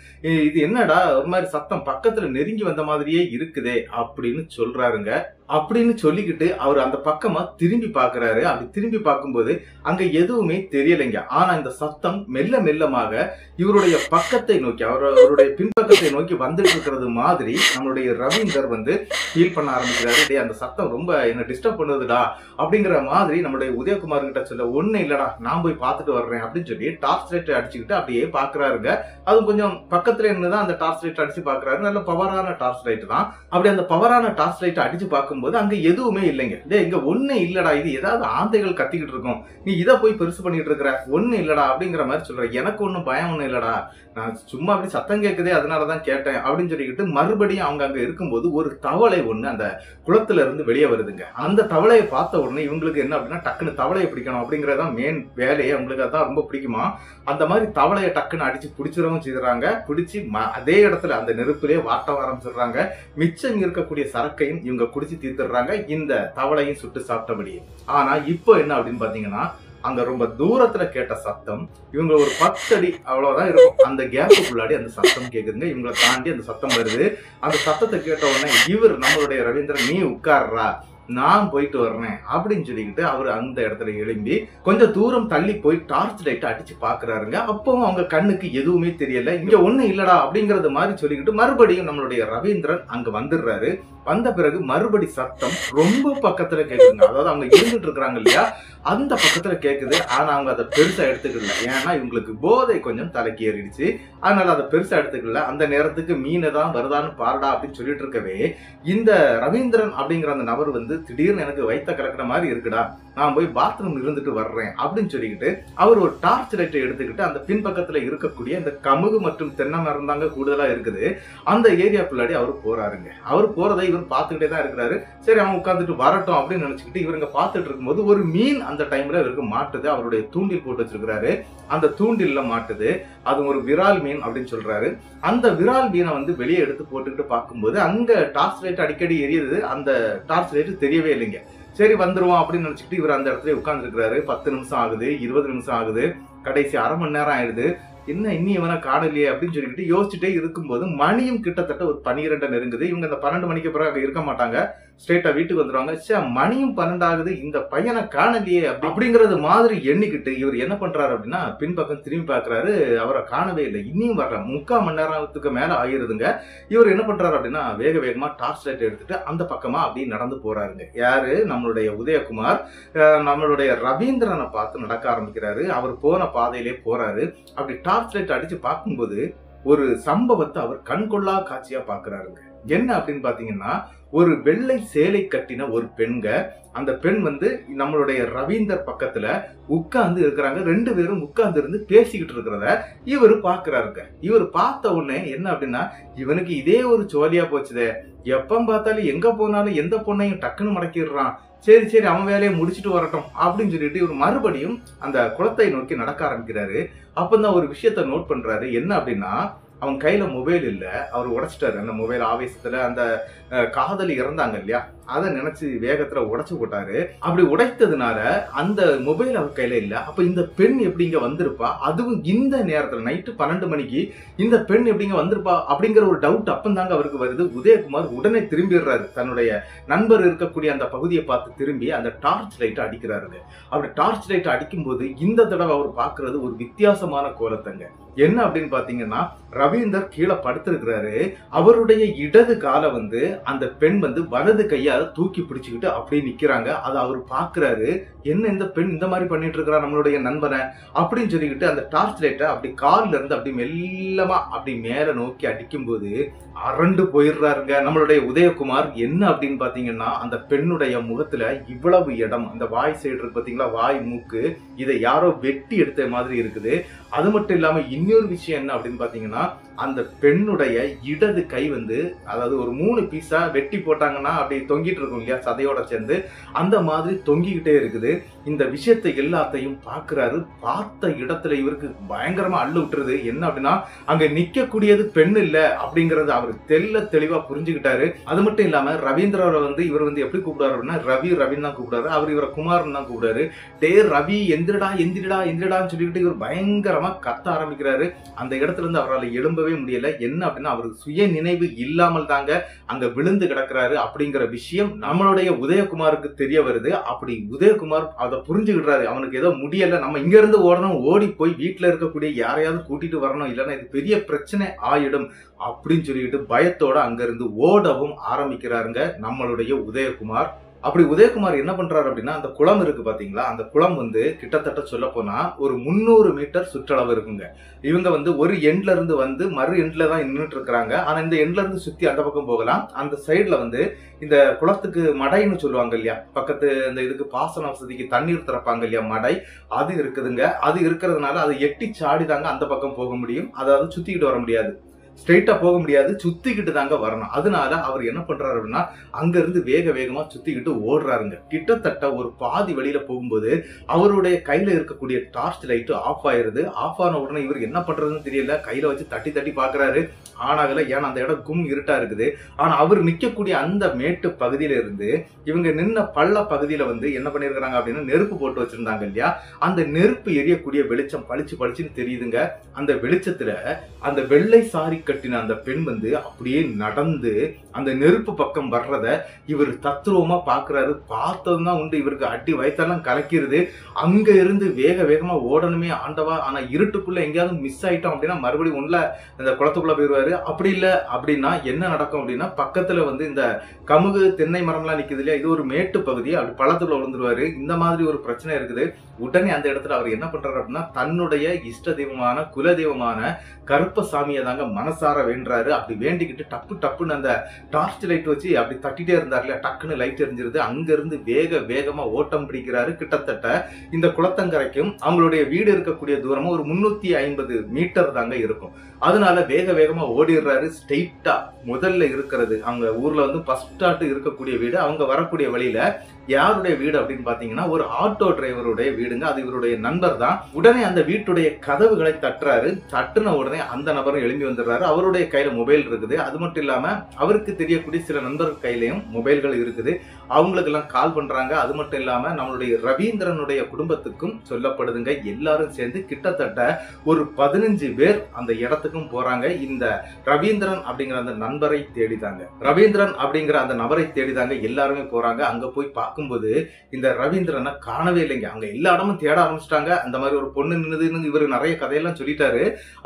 இது என்னடா ஒரு மாதிரி சத்தம் பக்கத்துல நெருங்கி வந்த மாதிரியே இருக்குதே அப்படின்னு சொல்றாருங்க. அப்படின்னு சொல்லிக்கிட்டு அவர் அந்த பக்கமா திரும்பி பாக்குறாரு. அப்படி திரும்பி பார்க்கும்போது அங்க எதுவுமே தெரியலைங்க. ஆனா இந்த சத்தம் மெல்ல மெல்லமாக இவருடைய பக்கத்தை நோக்கி அவருடைய பின்பக்கத்தை நோக்கி வந்துட்டு இருக்கிறது மாதிரி நம்மளுடைய ரவீந்தர் வந்து ஃபீல் பண்ண ஆரம்பிக்கிறாரு. டே அந்த சத்தம் ரொம்ப என்ன டிஸ்டர்ப் பண்ணுதுடா அப்படிங்கிற மாதிரி நம்மளுடைய உதயகுமார் கிட்ட சொல்ல ஒண்ணு இல்லடா நான் போய் பார்த்துட்டு வர்றேன் அப்படின்னு சொல்லி டார்ச் லைட் அடிச்சுக்கிட்டு அப்படியே பாக்குறாருங்க. அது கொஞ்சம் பக்கத்துல இருந்துதான் அந்த டார்ச் லைட் அடிச்சு பாக்குறாரு. நல்ல பவரான டார்ச் லைட் தான். அப்படி அந்த பவரான டார்ச் லைட் அடிச்சு பார்க்கும்போது அங்க எதுவுமே இல்லைங்க. டே இங்க ஒண்ணு இல்லடா, இது ஏதாவது ஆந்தைகள் கத்திக்கிட்டு இருக்கும், நீ இதை போய் பெருசு பண்ணிட்டு இருக்கிற, ஒண்ணு இல்லடா அப்படிங்கிற மாதிரி சொல்ற. எனக்கு ஒண்ணும் பயம் ஒண்ணு இல்லடா, நான் சும்மா அப்படி சத்தம் கேட்குதே அதனாலதான் கேட்டேன் அப்படின்னு சொல்லிக்கிட்டு மறுபடியும் அவங்க அங்க இருக்கும்போது ஒரு தவளை ஒண்ணு அந்த குளத்துல இருந்து வெளியே வருதுங்க. அந்த தவளையை பார்த்த உடனே இவங்களுக்கு என்ன அப்படின்னா டக்குன்னு தவளையை பிடிக்கணும் அப்படிங்கறதான் மெயின் வேலையை. அவங்களுக்கு அதான் ரொம்ப பிடிக்குமா. அந்த மாதிரி தவளையை டக்குன்னு அடிச்சு பிடிச்சிடவும் செய்யறாங்க. பிடிச்சி அதே இடத்துல அந்த நெருப்பிலே வாட்ட ஆரம்பிச்சிடுறாங்க. மிச்சம் இருக்கக்கூடிய சரக்கையும் இவங்க குடிச்சு தீர்த்துடுறாங்க, இந்த தவளையும் சுட்டு சாப்பிட்டபடி. ஆனா இப்போ என்ன அப்படின்னு பாத்தீங்கன்னா அங்க ரொம்ப தூரத்துல கேட்ட சத்தம் இவங்க ஒரு 10 அடி அவ்வளவுதான் இருக்கும். அந்த கேப்புக்குள்ளாடி அந்த சத்தம் கேக்குதுங்க. இவங்களை தாண்டி அந்த சத்தம் வருது. அந்த சத்தத்தை கேட்ட உடனே இவர் நம்மளுடைய ரவீந்திரன் நீ உட்கார்றா நான் போயிட்டு வர்றேன் அப்படின்னு சொல்லிக்கிட்டு அவர் அந்த இடத்துல எழும்பி கொஞ்சம் தூரம் தள்ளி போய் டார்ச் லைட் அடிச்சு பாக்குறாருங்க. அப்பவும் அவங்க கண்ணுக்கு எதுவுமே தெரியல. இங்க ஒண்ணு இல்லடா அப்படிங்கறது மாதிரி சொல்லிக்கிட்டு மறுபடியும் நம்மளுடைய ரவீந்திரன் அங்க வந்துடுறாரு. வந்த பிறகு மறுபடி சத்தம் ரொம்ப பக்கத்துல கேக்குதுங்க. அதாவது அவங்க இருந்துட்டு இருக்கிறாங்க இல்லையா அந்த பக்கத்துல கேக்குது. ஆனா அவங்க அதை பெருசா எடுத்துக்கல. ஏன்னா இவங்களுக்கு போதை கொஞ்சம் தலைக்கு ஏறிடுச்சு. அதனால அதை பெருசா எடுத்துக்கல. அந்த நேரத்துக்கு மீனை தான் வருதான்னு பாருடா அப்படின்னு சொல்லிட்டு இருக்கவே இந்த ரவீந்திரன் அப்படிங்கிற அந்த நபர் வந்து திடீர்னு எனக்கு வயித்த கலக்கிற மாதிரி இருக்குடா, நான் போய் பாத்ரூம் இருந்துட்டு வர்றேன் அப்படின்னு சொல்லிக்கிட்டு அவர் ஒரு டார்ச் லைட்டை எடுத்துக்கிட்டு அந்த பின்பக்கத்துல இருக்கக்கூடிய இந்த கமுகு மற்றும் தென்னை மரம் தாங்க கூடுதலா இருக்குது அந்த ஏரியா பிள்ளாடி அவர் போறாருங்க. அவர் போறதை இவர் பார்த்துக்கிட்டே தான் இருக்கிறாரு. சரி அவன் உட்காந்துட்டு வரட்டும் அப்படின்னு நினைச்சுக்கிட்டு இவருங்க பார்த்துட்டு இருக்கும்போது ஒரு மீன் அந்த டைம்ல இவருக்கு மாட்டுது. அவருடைய தூண்டில் போட்டு வச்சிருக்கிறாரு. அந்த தூண்டில்ல மாட்டுது. அது ஒரு விரால் மீன் அப்படின்னு சொல்றாரு. அந்த விரால் மீனை வந்து வெளியே எடுத்து போட்டுக்கிட்டு பார்க்கும்போது அங்க டார்ச் லைட் அடிக்கடி எரியுது. அந்த டார்ச் லைட் தெரியவே இல்லைங்க. சரி வந்துருவோம் அப்படின்னு நினைச்சுக்கிட்டு இவர் அந்த இடத்துல உட்கார்ந்து இருக்கிறாரு. 10 நிமிஷம் ஆகுது, 20 நிமிஷம் ஆகுது, கடைசி அரை மணி நேரம் ஆயிடுது. என்ன இன்னும் இவனை காணலையே அப்படின்னு சொல்லிட்டு யோசிச்சுட்டே இருக்கும்போது மணியும் கிட்டத்தட்ட ஒரு 12 நெருங்குது. இவங்க இந்த 12 மணிக்கு பிறகு அங்க இருக்க மாட்டாங்க, ஸ்ட்ரெயிட்டா வீட்டுக்கு வந்துருவாங்க. மணியும் 12 ஆகுது, இந்த பையனை காணலையே அப்படிங்கிறது மாதிரி எண்ணிக்கிட்டு இவர் என்ன பண்றாரு அப்படின்னா பின்பக்கம் திரும்பி பாக்குறாரு. அவரை காணவே இல்லை. இன்னும் வர்ற 3/4 மணி நேரத்துக்கு மேல ஆயிருதுங்க. இவர் என்ன பண்றாரு அப்படின்னா வேக வேகமா டார்ச் லைட் எடுத்துட்டு அந்த பக்கமா அப்படி நடந்து போறாருங்க. யாரு நம்மளுடைய உதயகுமார் நம்மளுடைய ரவீந்திரனை பார்த்து நடக்க ஆரம்பிக்கிறாரு. அவர் போன பாதையிலே போறாரு. அப்படி டார்ச் லைட் அடிச்சு பார்க்கும்போது ஒரு சம்பவத்தை அவர் கண்கொள்ளா காட்சியா பாக்குறாருங்க. என்ன அப்படின்னு பாத்தீங்கன்னா ஒரு வெள்ளை சேலை கட்டின ஒரு பெண்க, அந்த பெண் வந்து நம்மளுடைய ரவீந்தர் பக்கத்துல உட்கார்ந்து இருக்கிறாங்க. 2 பேரும் உட்கார்ந்து இருந்து பேசிக்கிட்டு இருக்கிறத இவரு பாக்குறாருங்க. இவர் பார்த்த உடனே என்ன அப்படின்னா இவனுக்கு இதே ஒரு ஜோலியா போச்சுதே, எப்ப பார்த்தாலும் எங்க போனாலும் எந்த பொண்ணையும் டக்குன்னு மடக்கிடுறான், சரி சரி அவன் வேலையை முடிச்சுட்டு வரட்டும் அப்படின்னு சொல்லிட்டு இவர் மறுபடியும் அந்த குளத்தை நோக்கி நடக்க ஆரம்பிக்கிறாரு. அப்பதான் ஒரு விஷயத்த நோட் பண்றாரு. என்ன அப்படின்னா அவன் கையில மொபைல் இல்ல, அவர் உடைச்சிட்டாரு அந்த மொபைல் ஆவேசத்துல. அந்த காதலி இறந்தாங்க இல்லையா அதை நினைச்சு வேகத்துல உடைச்சு போட்டாரு. அப்படி உடைத்ததுனால அந்த மொபைல் அவர் கையில இல்ல. அப்ப இந்த பெண் எப்படிங்க வந்திருப்பா, அதுவும் இந்த நேரத்துல நைட்டு 12 மணிக்கு இந்த பெண் எப்படிங்க வந்திருப்பா அப்படிங்கிற ஒரு டவுட் அப்பந்தாங்க அவருக்கு வருது. உதயகுமார் உடனே திரும்பிடுறாரு. தன்னுடைய நண்பர் இருக்கக்கூடிய அந்த பகுதியை பார்த்து திரும்பி அந்த டார்ச் லைட் அடிக்கிறாருங்க. அப்படி டார்ச் லைட் அடிக்கும் போது இந்த தடவை அவர் பாக்குறது ஒரு வித்தியாசமான கோலத்தங்க. என்ன அப்படின்னு பாத்தீங்கன்னா, ரவீந்தர் கீழே படுத்திருக்கிறாரு. அவருடைய இடது காலை வந்து அந்த பெண் வந்து வலது கையால தூக்கி பிடிச்சுக்கிட்டு அப்படியே நிக்கிறாங்க. அதை அவர் பாக்குறாரு. என்ன இந்த பெண் இந்த மாதிரி பண்ணிட்டு இருக்கிறா நம்மளுடைய நண்பனை அப்படின்னு சொல்லிக்கிட்டு அந்த டார்ச் லைட்டை அப்படி கால்ல இருந்து அப்படி மெல்லமா அப்படி மேல நோக்கி அடிக்கும் போது அரண்டு போயிடுறாருங்க நம்மளுடைய உதயகுமார். என்ன அப்படின்னு பாத்தீங்கன்னா, அந்த பெண்ணுடைய முகத்துல இவ்வளவு இடம், அந்த வாய் சைடு இருக்கு பாத்தீங்களா, வாய் மூக்கு, இதை யாரோ வெட்டி எடுத்த மாதிரி இருக்குது. அது மட்டும் இல்லாம இன்னொரு விஷயம் என்ன அப்படின்னு பாத்தீங்கன்னா, அந்த பெண்ணுடைய இடது கை வந்து அதாவது ஒரு 3 பீஸா வெட்டி போட்டாங்கன்னா அப்படி தொங்கிட்டு இருக்கும் இல்லையா, சதையோட சேர்ந்து அந்த மாதிரி தொங்கிக்கிட்டே இருக்குது. இந்த விஷயத்தை எல்லாத்தையும் பாக்குறாரு. பார்த்த இடத்துல இவருக்கு பயங்கரமா அள்ளு விட்டுருது. என்ன அப்படின்னா, அங்க நிக்கக்கூடியது பெண் இல்ல அப்படிங்கறது அவரு தெளிவா புரிஞ்சுக்கிட்டாரு. அது மட்டும் இல்லாம ரவீந்திரரை வந்து இவர் வந்து எப்படி கூப்பிடுறாரு அப்படின்னா, ரவின்னு தான் கூப்பிடுறாரு. அவர் இவரை குமார்னு தான் கூப்பிடுறாரு. டே ரவி எந்திரடா எந்திரடா எந்திரடான்னு சொல்லிக்கிட்டு இவர் பயங்கரமா கத்த ஆரம்பிக்கிறாரு. அந்த இடத்துல இருந்து அவரால் எழும்பவே முடியல. என்ன அப்படின்னா, அவருக்கு சுய நினைவு இல்லாமல் தாங்க அங்க விழுந்து கிடக்கிறாரு அப்படிங்கிற விஷயம் நம்மளுடைய உதயகுமாருக்கு தெரிய வருது. அப்படி உதயகுமார் அதை புரிஞ்சுக்கிட்டாரு. அவனுக்கு ஏதோ முடியல, நம்ம இங்க இருந்து ஓடணும், ஓடி போய் வீட்டுல இருக்கக்கூடிய யாரையாவது கூட்டிட்டு வரணும், இல்லைன்னா இது பெரிய பிரச்சனை ஆயிடும் அப்படின்னு சொல்லிட்டு பயத்தோட அங்க இருந்து ஓடவும் ஆரம்பிக்கிறாருங்க நம்மளுடைய உதயகுமார். அப்படி உதயகுமார் என்ன பண்றாரு அப்படின்னா, அந்த குளம் இருக்கு பாத்தீங்களா, அந்த குளம் வந்து கிட்டத்தட்ட சொல்ல போனா ஒரு 300 மீட்டர் சுற்றளவு இருக்குங்க. இவங்க வந்து ஒரு எண்ட்ல இருந்து வந்து மறு எண்ட்ல தான் நின்றுட்டு இருக்காங்க. ஆனா இந்த எண்ட்ல இருந்து சுத்தி அந்த பக்கம் போகலாம். அந்த சைடுல வந்து இந்த குளத்துக்கு மடைன்னு சொல்லுவாங்க இல்லையா, பக்கத்து இந்த இதுக்கு பாசன வசதிக்கு தண்ணீர் திறப்பாங்க இல்லையா, மடை, அது இருக்குதுங்க. அது இருக்கிறதுனால அதை எட்டி சாடிதாங்க அந்த பக்கம் போக முடியும். அதாவது சுத்திக்கிட்டு வர முடியாது, ஸ்ட்ரெயிட்டா போக முடியாது, சுத்திக்கிட்டு தாங்க வரணும். அதனால அவர் என்ன பண்றாரு அப்படின்னா, அங்க இருந்து வேகமா சுத்திக்கிட்டு ஓடுறாருங்க. கிட்டத்தட்ட ஒரு பாதி வழியில போகும்போது அவருடைய கையில இருக்கக்கூடிய டார்ச் லைட் ஆஃப் ஆயிருது. ஆஃப் ஆன உடனே இவர் என்ன பண்றதுன்னு தெரியல. கையில வச்சு தட்டி பாக்குறாரு. ஆனாகல. ஏன்னா அந்த இடம் கும் இருட்டா இருக்குது. ஆனா அவர் நிக்கக்கூடிய அந்த மேட்டு பகுதியில இருந்து இவங்க நின்ன பள்ள பகுதியில வந்து என்ன பண்ணிருக்காங்க அப்படின்னா, நெருப்பு போட்டு வச்சிருந்தாங்க இல்லையா, அந்த நெருப்பு எரியக்கூடிய வெளிச்சம் பளிச்சுன்னு தெரியுதுங்க. அந்த வெளிச்சத்துல அந்த வெள்ளை சாரி கட்டின அந்த பெண் வந்து அப்படியே நடந்து அந்த நெருப்பு பக்கம் வர்றத இவர் தத்ரூபமா பாக்குறாரு. பார்த்ததுதான் உண்டு இவருக்கு அடி வயத்தெல்லாம் கலக்கிறது. அங்க இருந்து வேகமா ஓடணுமே ஆண்டவா, ஆனா இருட்டுக்குள்ள எங்கேயாவது மிஸ் ஆயிட்டோம் அப்படின்னா மறுபடியும் உள்ள இந்த குளத்துக்குள்ள போயிருவாரு. அப்படி இல்ல அப்படின்னா என்ன நடக்கும் அப்படின்னா, பக்கத்துல வந்து இந்த கமுகு தென்னை மரம்லாம் நிக்குது இல்லையா, இது ஒரு மேட்டு பகுதி, அப்படி பள்ளத்துக்குள்ள விழுந்துருவாரு. இந்த மாதிரி ஒரு பிரச்சனை இருக்குது. உடனே அந்த இடத்துல அவர் என்ன பண்றாரு அப்படின்னா, தன்னுடைய இஷ்ட தெய்வமான குல தெய்வமான கருப்பசாமியை தாங்க மனசார வேண்டாரு. அப்படி வேண்டிக்கிட்டு டப்புன்னு அந்த டார்ச் லைட் வச்சு அப்படி தட்டிட்டே இருந்தார் இல்லையா, டக்குன்னு லைட் எரிஞ்சிருது. அங்க இருந்து வேகமா ஓட்டம் பிடிக்கிறாரு. கிட்டத்தட்ட இந்த குளத்தங்கரைக்கும் அவங்களுடைய வீடு இருக்கக்கூடிய தூரமும் ஒரு 350 மீட்டர் தாங்க இருக்கும். அதனால வேகமா ஓடிடுறாரு. ஸ்ட்ரெயிட்டா முதல்ல இருக்கிறது அவங்க ஊர்ல வந்து ஃபர்ஸ்ட் ஸ்டார்ட் இருக்கக்கூடிய வீடு. அவங்க வரக்கூடிய வழியில யாருடைய வீடு அப்படின்னு பாத்தீங்கன்னா, ஒரு ஆட்டோ டிரைவருடைய வீடுங்க. அது இவருடைய நண்பர் தான். உடனே அந்த வீட்டுடைய கதவுகளை தட்டுறாரு. தட்டுன உடனே அந்த நபரும் எழும்பி வந்துடுறாரு. அவருடைய கையில மொபைல் இருக்குது. அது மட்டும் இல்லாம அவருக்கு தெரியக்கூடிய சில நண்பர்கள் கையிலையும் மொபைல்கள் இருக்குது. அவங்களுக்கு எல்லாம் கால் பண்றாங்க. அது மட்டும் இல்லாம நம்மளுடைய ரவீந்திரனுடைய குடும்பத்துக்கும் சொல்லப்படுதுங்க. எல்லாரும் சேர்ந்து கிட்டத்தட்ட ஒரு 15 பேர் அந்த இடத்துக்கும் போறாங்க. இந்த ரவீந்திரன் அப்படிங்கிற அந்த நண்பரை தேடிதாங்க, ரவீந்திரன் அப்படிங்கிற அந்த நபரை தேடிதாங்க எல்லாருமே போறாங்க. அங்க போய் பார்க்கும்போது இந்த ரவீந்திரனை காணவே இல்லைங்க. அங்க எல்லா இடமும் தேட ஆரம்பிச்சிட்டாங்க. அந்த மாதிரி ஒரு பொண்ணு நின்னுதுன்னு இவரு நிறைய கதையெல்லாம் சொல்லிட்டாரு.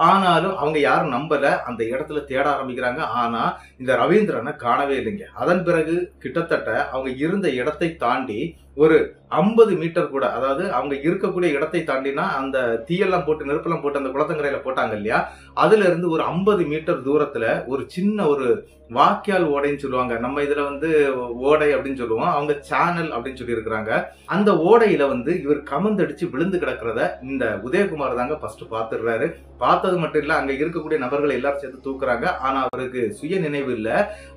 ஆனாலும் அவங்க யாரும் நம்பல. அந்த இடத்துல தேட ஆரம்பிக்கிறாங்க. ஆனா இந்த ரவீந்திரனை காணவே இல்லைங்க. அதன் பிறகு கிட்டத்தட்ட அவங்க இருந்த இடத்தை தாண்டி ஒரு 50 மீட்டர் கூட, அதாவது அவங்க இருக்கக்கூடிய இடத்தை தாண்டினா அந்த தீயெல்லாம் போட்டு நெருப்பெல்லாம் போட்டு அந்த குளத்தங்கரையில போட்டாங்க இல்லையா, அதுல இருந்து ஒரு 50 மீட்டர் தூரத்துல ஒரு சின்ன ஒரு வாக்கியால் ஓடைன்னு சொல்லுவாங்க. நம்ம இதுல வந்து ஓடை அப்படின்னு சொல்லுவோம், அவங்க சேனல் அப்படின்னு சொல்லி இருக்கிறாங்க. அந்த ஓடையில வந்து இவர் கமந்தடிச்சு விழுந்து கிடக்கிறத இந்த உதயகுமார் தாங்க ஃபர்ஸ்ட் பாத்துடுறாரு. பார்த்தது மட்டும் இல்ல, அங்க இருக்கக்கூடிய நபர்கள் எல்லாரும் சேர்த்து தூக்குறாங்க. ஆனா அவருக்கு சுய நினைவு இல்ல.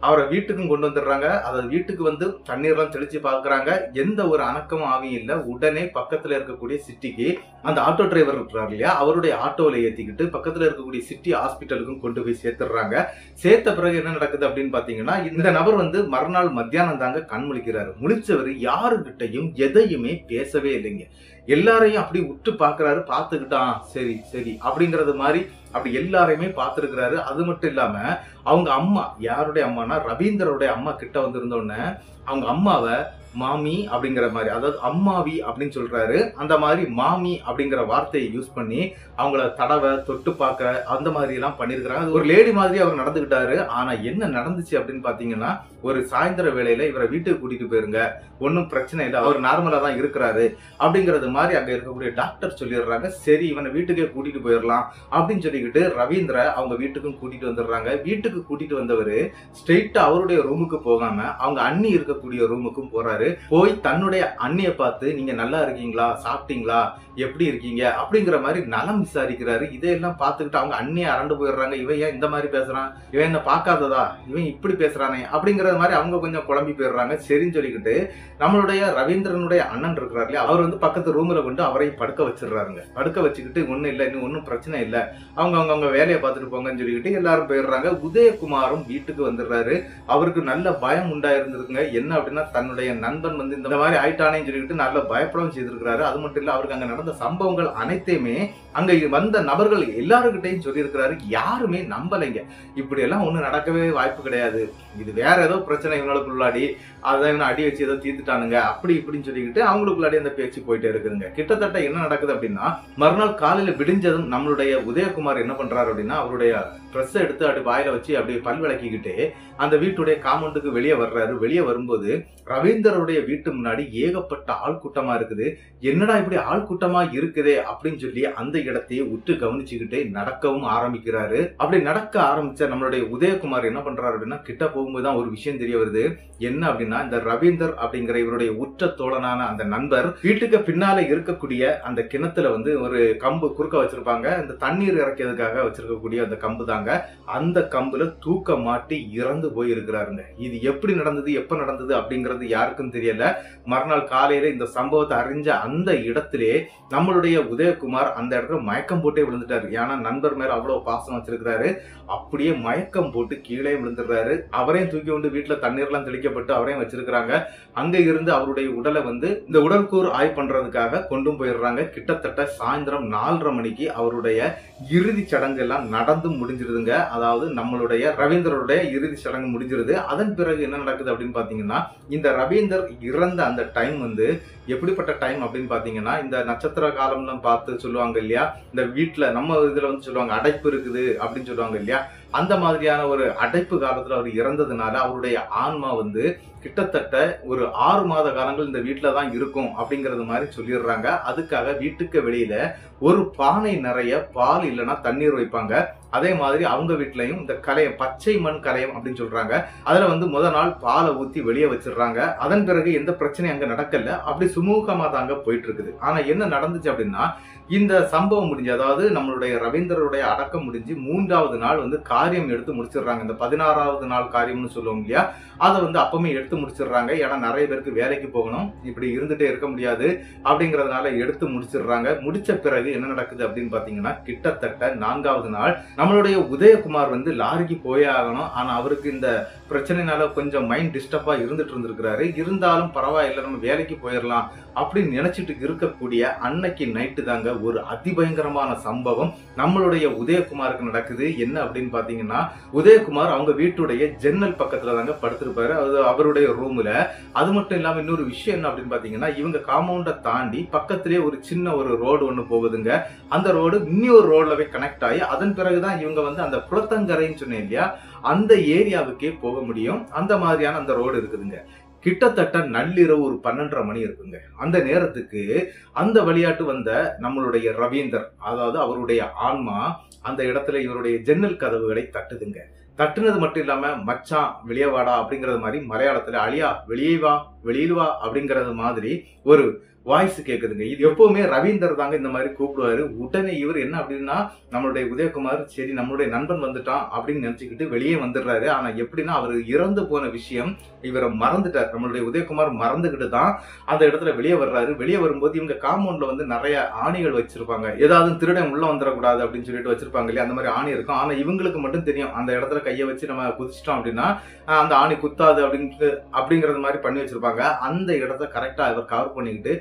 அவரை வீட்டுக்கும் கொண்டு வந்துடுறாங்க. அதாவது வீட்டுக்கு வந்து தண்ணீர்லாம் தெளிச்சு பாக்குறாங்க. எந்த ஒரு அணக்கமும் ஆவியும் இல்ல. உடனே பக்கத்துல இருக்கக்கூடிய சிட்டிக்கு அந்த ஆட்டோ டிரைவர் இருக்கிறார் இல்லையா, அவருடைய ஆட்டோல ஏத்திக்கிட்டு பக்கத்துல இருக்கக்கூடிய சிட்டி ஹாஸ்பிட்டலுக்கும் கொண்டு போய் சேர்த்துடுறாங்க. சேர்த்த பிறகு என்ன நடக்குது அப்படின்னு பாத்தீங்கன்னா, இந்த நபர் மறுநாள் மத்தியானம் தாங்க கண் முழிக்கிறாரு. முழிச்சவர் யாருகிட்டையும் எதையுமே பேசவே இல்லைங்க. எல்லாரையும் அப்படி உற்று பாக்குறாரு. பார்த்துக்கிட்டான் சரி சரி அப்படிங்கறது மாதிரி அப்படி எல்லாரையுமே பார்த்திருக்கிறாரு. அது மட்டும் இல்லாம அவங்க அம்மா, யாருடைய அம்மானா ரவீந்தருடைய அம்மா கிட்ட வந்திருந்தோடனே அவங்க அம்மாவை மாமி அப்படிங்கிற மாதிரி, அதாவது அம்மாவி அப்படின்னு சொல்றாரு. அந்த மாதிரி மாமி அப்படிங்கிற வார்த்தையை யூஸ் பண்ணி அவங்கள தடவை தொட்டு பார்க்க அந்த மாதிரி எல்லாம் பண்ணிருக்கிறாங்க. ஒரு லேடி மாதிரி அவர் நடந்துகிட்டாரு. ஆனா என்ன நடந்துச்சு அப்படின்னு பாத்தீங்கன்னா, ஒரு சாயந்தர வேளையில இவரை வீட்டுக்கு கூட்டிட்டு போயிருங்க, ஒன்னும் பிரச்சனை இல்லை, அவர் நார்மலா தான் இருக்கிறாரு அப்படிங்கறது மாதிரி அங்க இருக்கக்கூடிய டாக்டர் சொல்லிடுறாங்க. சரி இவனை வீட்டுக்கே கூட்டிட்டு போயிடலாம் அப்படின்னு சொல்லிக்கிட்டு ரவீந்திர அவங்க வீட்டுக்கும் கூட்டிட்டு வந்துடுறாங்க. வீட்டுக்கு கூட்டிட்டு வந்தவர் ஸ்ட்ரெயிட்டா அவருடைய ரூமுக்கு போகாம அவங்க அண்ணி இருக்கக்கூடிய ரூமுக்கும் போறாரு. போய் தன்னுடைய அண்ணிய பார்த்து நீங்க நல்லா இருக்கீங்களா, சாப்பிட்டீங்களா, எப்படி இருக்கீங்க அப்படிங்கிற மாதிரி நலம் விசாரிக்கிறாரு. இதையெல்லாம் பார்த்துக்கிட்டு அவங்க அண்ணிய அரண்டு போயிடுறாங்க. இவன் ஏன் இந்த மாதிரி பேசுறான், இவன் என்ன பார்க்காததா, இவன் இப்படி பேசுறானே அப்படிங்கிற மாதிரி அவங்க கொஞ்சம் குழம்பி போயிடுறாங்க. சரின்னு சொல்லிக்கிட்டு நம்மளுடைய ரவீந்திரனுடைய அண்ணன் இருக்கிறாரு இல்லையா, அவர் பக்கத்து ரூம்ல கொண்டு அவரை படுக்க வச்சிடுறாருங்க. படுக்க வச்சுக்கிட்டு ஒன்னும் இல்லை, இன்னும் ஒன்னும் பிரச்சனை இல்லை, அவங்க வேலையை பார்த்துட்டு போங்கன்னு சொல்லிக்கிட்டு எல்லாரும் போயிடுறாங்க. உதயகுமாரும் வீட்டுக்கு வந்துடுறாரு. அவருக்கு நல்ல பயம் உண்டாயிருந்திருக்குங்க. என்ன அப்படின்னா, தன்னுடைய நண்பன் இந்த மாதிரி ஆயிட்டானேன்னு சொல்லிக்கிட்டு நல்ல பயப்படவும் செய்திருக்கிறாரு. அது மட்டும் இல்ல, அவருக்கு அங்க நடந்த சம்பவங்கள் அனைத்தையுமே அங்க வந்த நபர்கள் எல்லாருக்கிட்டையும் சொல்லியிருக்கிறாரு. யாருமே நம்பலைங்க. இப்படி எல்லாம் ஒண்ணு நடக்கவே வாய்ப்பு கிடையாது, இது வேற ஏதோ பிரச்சனை இவங்களுக்குள்ளாடி, அதை அடி வச்சு ஏதோ தீர்த்துட்டானுங்க அப்படி இப்படின்னு சொல்லிக்கிட்டு அவங்களுக்குள்ளாடி அந்த பேச்சு போயிட்டே இருக்குதுங்க. கிட்டத்தட்ட என்ன நடக்குது அப்படின்னா, மறுநாள் காலையில விடிஞ்சதும் நம்மளுடைய உதயகுமார் என்ன பண்றாரு அப்படின்னா, அவருடைய ட்ரெஸ் எடுத்து அப்படி வாயில வச்சு அப்படியே பல் விளக்கிக்கிட்டு அந்த வீட்டுடைய காம்பவுண்டுக்கு வெளியே வர்றாரு. வெளியே வரும்போது ரவீந்தருடைய வீட்டு முன்னாடி ஏகப்பட்ட ஆள் கூட்டமா இருக்குது. என்னடா இப்படி ஆள் கூட்டமா இருக்குதே அப்படின்னு சொல்லி அந்த இடத்தையே உற்று கவனிச்சுக்கிட்டே நடக்கவும் ஆரம்பிக்கிறாரு. அப்படி நடக்க ஆரம்பிச்ச நம்மளுடைய உதயகுமார் என்ன பண்றாரு அப்படின்னா, கிட்ட போகும்போதுதான் ஒரு விஷயம் தெரிய வருது. என்ன அப்படின்னா, இந்த ரவீந்தர் அப்படிங்கிற இவருடைய உற்ற தோழனான அந்த நண்பர் வீட்டுக்கு பின்னால இருக்கக்கூடிய அந்த கிணத்துல ஒரு கம்பு குறுக்க வச்சிருப்பாங்க. இந்த தண்ணீர் இறக்கிறதுக்காக வச்சிருக்கக்கூடிய அந்த கம்பு தாங்க. அந்த கம்புல தூக்க மாட்டி இறந்து போயிருக்கிறாருங்க. இது எப்படி நடந்தது, எப்ப நடந்தது அப்படிங்கிறது யாருக்கும் தெரியல. மறுநாள் காலையில இந்த சம்பவத்தை அறிஞ்ச அந்த இடத்திலே நம்மளுடைய உதயகுமார் அந்த இடத்துல மயக்கம் போட்டே விழுந்துட்டாரு. ஏன்னா நண்பர் மேல அவ்வளவு பாசம் வச்சிருக்கிறாரு. அப்படியே மயக்கம் போட்டு கீழே விழுந்துடுறாரு. அவரையும் தூக்கி கொண்டு வீட்டுல தண்ணீர் எல்லாம் தெளிக்கப்பட்டு அவரையும் வச்சிருக்கிறாங்க. அங்க இருந்து அவருடைய உடலை இந்த உடற்கூறு ஆய்வு பண்றதுக்காக கொண்டு போயிடுறாங்க. கிட்டத்தட்ட சாயந்தரம் 4:30 மணிக்கு அவருடைய இறுதி சடங்கு எல்லாம் நடந்து முடிஞ்சிருதுங்க. அதாவது நம்மளுடைய ரவீந்தருடைய இறுதி சடங்கு முடிஞ்சிருது. அதன் பிறகு என்ன நடக்குது அப்படின்னு பாத்தீங்கன்னா, இந்த ரவீந்தர் இறந்த அந்த டைம் எப்படிப்பட்ட டைம் அப்படின்னு பாத்தீங்கன்னா, இந்த நட்சத்திர காலம்னு பார்த்து சொல்லுவாங்க இல்லையா, இந்த வீட்டுல நம்ம இதுல சொல்லுவாங்க அடைப்பு இருக்குது அப்படின்னு சொல்லுவாங்க இல்லையா, அந்த மாதிரியான ஒரு அடைப்பு காலத்துல அவர் இறந்ததுனால அவருடைய ஆன்மா கிட்டத்தட்ட ஒரு 6 மாத காலங்கள் இந்த வீட்டுல தான் இருக்கும் அப்படிங்கறது மாதிரி சொல்லிடுறாங்க. அதுக்காக வீட்டுக்கு வெளியில ஒரு பானை நிறைய பால் இல்லைன்னா தண்ணீர் வைப்பாங்க. அதே மாதிரி அவங்க வீட்லயும் இந்த கலையம், பச்சை மண் கலையம் அப்படின்னு சொல்றாங்க, அதுல முத நாள் பாலை ஊத்தி வெளியே வச்சிடுறாங்க. அதன் பிறகு எந்த பிரச்சனையும் அங்க நடக்கல, அப்படி சுமூகமா தாங்க போயிட்டு இருக்குது. ஆனா என்ன நடந்துச்சு அப்படின்னா, இந்த சம்பவம் முடிஞ்சு, அதாவது நம்மளுடைய ரவீந்தருடைய அடக்கம் முடிஞ்சு 3வது நாள் காரியம் எடுத்து முடிச்சிடுறாங்க. இந்த 16வது நாள் காரியம்னு சொல்லுவோம் இல்லையா, அதை அப்பவுமே எடுத்து முடிச்சிடுறாங்க. ஏன்னா நிறைய பேருக்கு வேலைக்கு போகணும், இப்படி இருந்துட்டே இருக்க முடியாது அப்படிங்கறதுனால எடுத்து முடிச்சிடுறாங்க. முடிச்ச பிறகு என்ன நடக்குது அப்படின்னு பாத்தீங்கன்னா, கிட்டத்தட்ட 4வது நாள் நம்மளுடைய உதயகுமார் லாரிக்கு போயே ஆகணும். ஆனா அவருக்கு இந்த பிரச்சனைனால கொஞ்சம் மைண்ட் டிஸ்டர்பா இருந்துட்டு இருந்திருக்கிறாரு. இருந்தாலும் பரவாயில்ல, நம்ம வேலைக்கு போயிடலாம் அப்படின்னு நினைச்சிட்டு இருக்கக்கூடிய அன்னைக்கு நைட்டு தாங்க ஒரு அதிபயங்கரமான சம்பவம் நம்மளுடைய உதயகுமாருக்கு நடக்குது. என்ன அப்படின்னு பாத்தீங்கன்னா, உதயகுமார் அவங்க வீட்டுடைய ஜன்னல் பக்கத்துல தாங்க படுத்திருப்பாரு, அது அவருடைய ரூம்ல. அது மட்டும் இல்லாம இன்னொரு விஷயம் என்ன அப்படின்னு பாத்தீங்கன்னா, இவங்க காம்பவுண்ட தாண்டி பக்கத்திலேயே ஒரு சின்ன ஒரு ரோடு ஒண்ணு போகுதுங்க. அந்த ரோடு இன்னொரு ரோட்ல போய் கனெக்ட் ஆகி அதன் பிறகுதான் இவங்க அந்த குளத்தங்கரைன்னு சொன்னேன் இல்லையா, அந்த ஏரியாவுக்கே போக முடியும். அந்த மாதிரியான அந்த ரோடு இருக்குதுங்க. கிட்டத்தட்ட நள்ளிரவு ஒரு 12:30 மணி இருக்குங்க. அந்த நேரத்துக்கு அந்த விளையாட்டு வந்த நம்மளுடைய ரவீந்தர், அதாவது அவருடைய ஆன்மா அந்த இடத்துல இவருடைய ஜன்னல் கதவுகளை தட்டுதுங்க. தட்டுனது மட்டும் இல்லாம மச்சான் வெளியே வாடா அப்படிங்கறது மாதிரி மலையாளத்துல அழியா வெளியே வா வெளியில் வா அப்படிங்கறது மாதிரி ஒரு வாய்ஸ் கேக்குதுங்க. இது எப்பவுமே ரவீந்தர் தாங்க இந்த மாதிரி கூப்பிடுவாரு. உடனே இவர் என்ன அப்படின்னா நம்மளுடைய உதயகுமார் சரி நம்மளுடைய நண்பன் வந்துட்டான் அப்படின்னு நினைச்சுக்கிட்டு வெளியே வந்துடுறாரு. ஆனா எப்படின்னா அவர் இறந்து போன விஷயம் இவரை மறந்துட்டார். நம்மளுடைய உதயகுமார் மறந்துகிட்டு தான் அந்த இடத்துல வெளியே வர்றாரு. வெளியே வரும்போது இவங்க காம்பவுண்ட்ல வந்து நிறைய ஆணிகள் வச்சிருப்பாங்க. ஏதாவது திருடன் உள்ள வந்துடக்கூடாது அப்படின்னு சொல்லிட்டு வச்சிருப்பாங்க இல்லையா, அந்த மாதிரி ஆணி இருக்கும். ஆனா இவங்களுக்கு மட்டும் தெரியும் அந்த இடத்துல கையை வச்சு நம்ம குதிச்சிட்டோம் அப்படின்னா அந்த ஆணி குத்தாது அப்படிங்கறது மாதிரி பண்ணி வச்சிருப்பாங்க. அந்த இடத்த கரெக்டா இவர் கவர் பண்ணிக்கிட்டு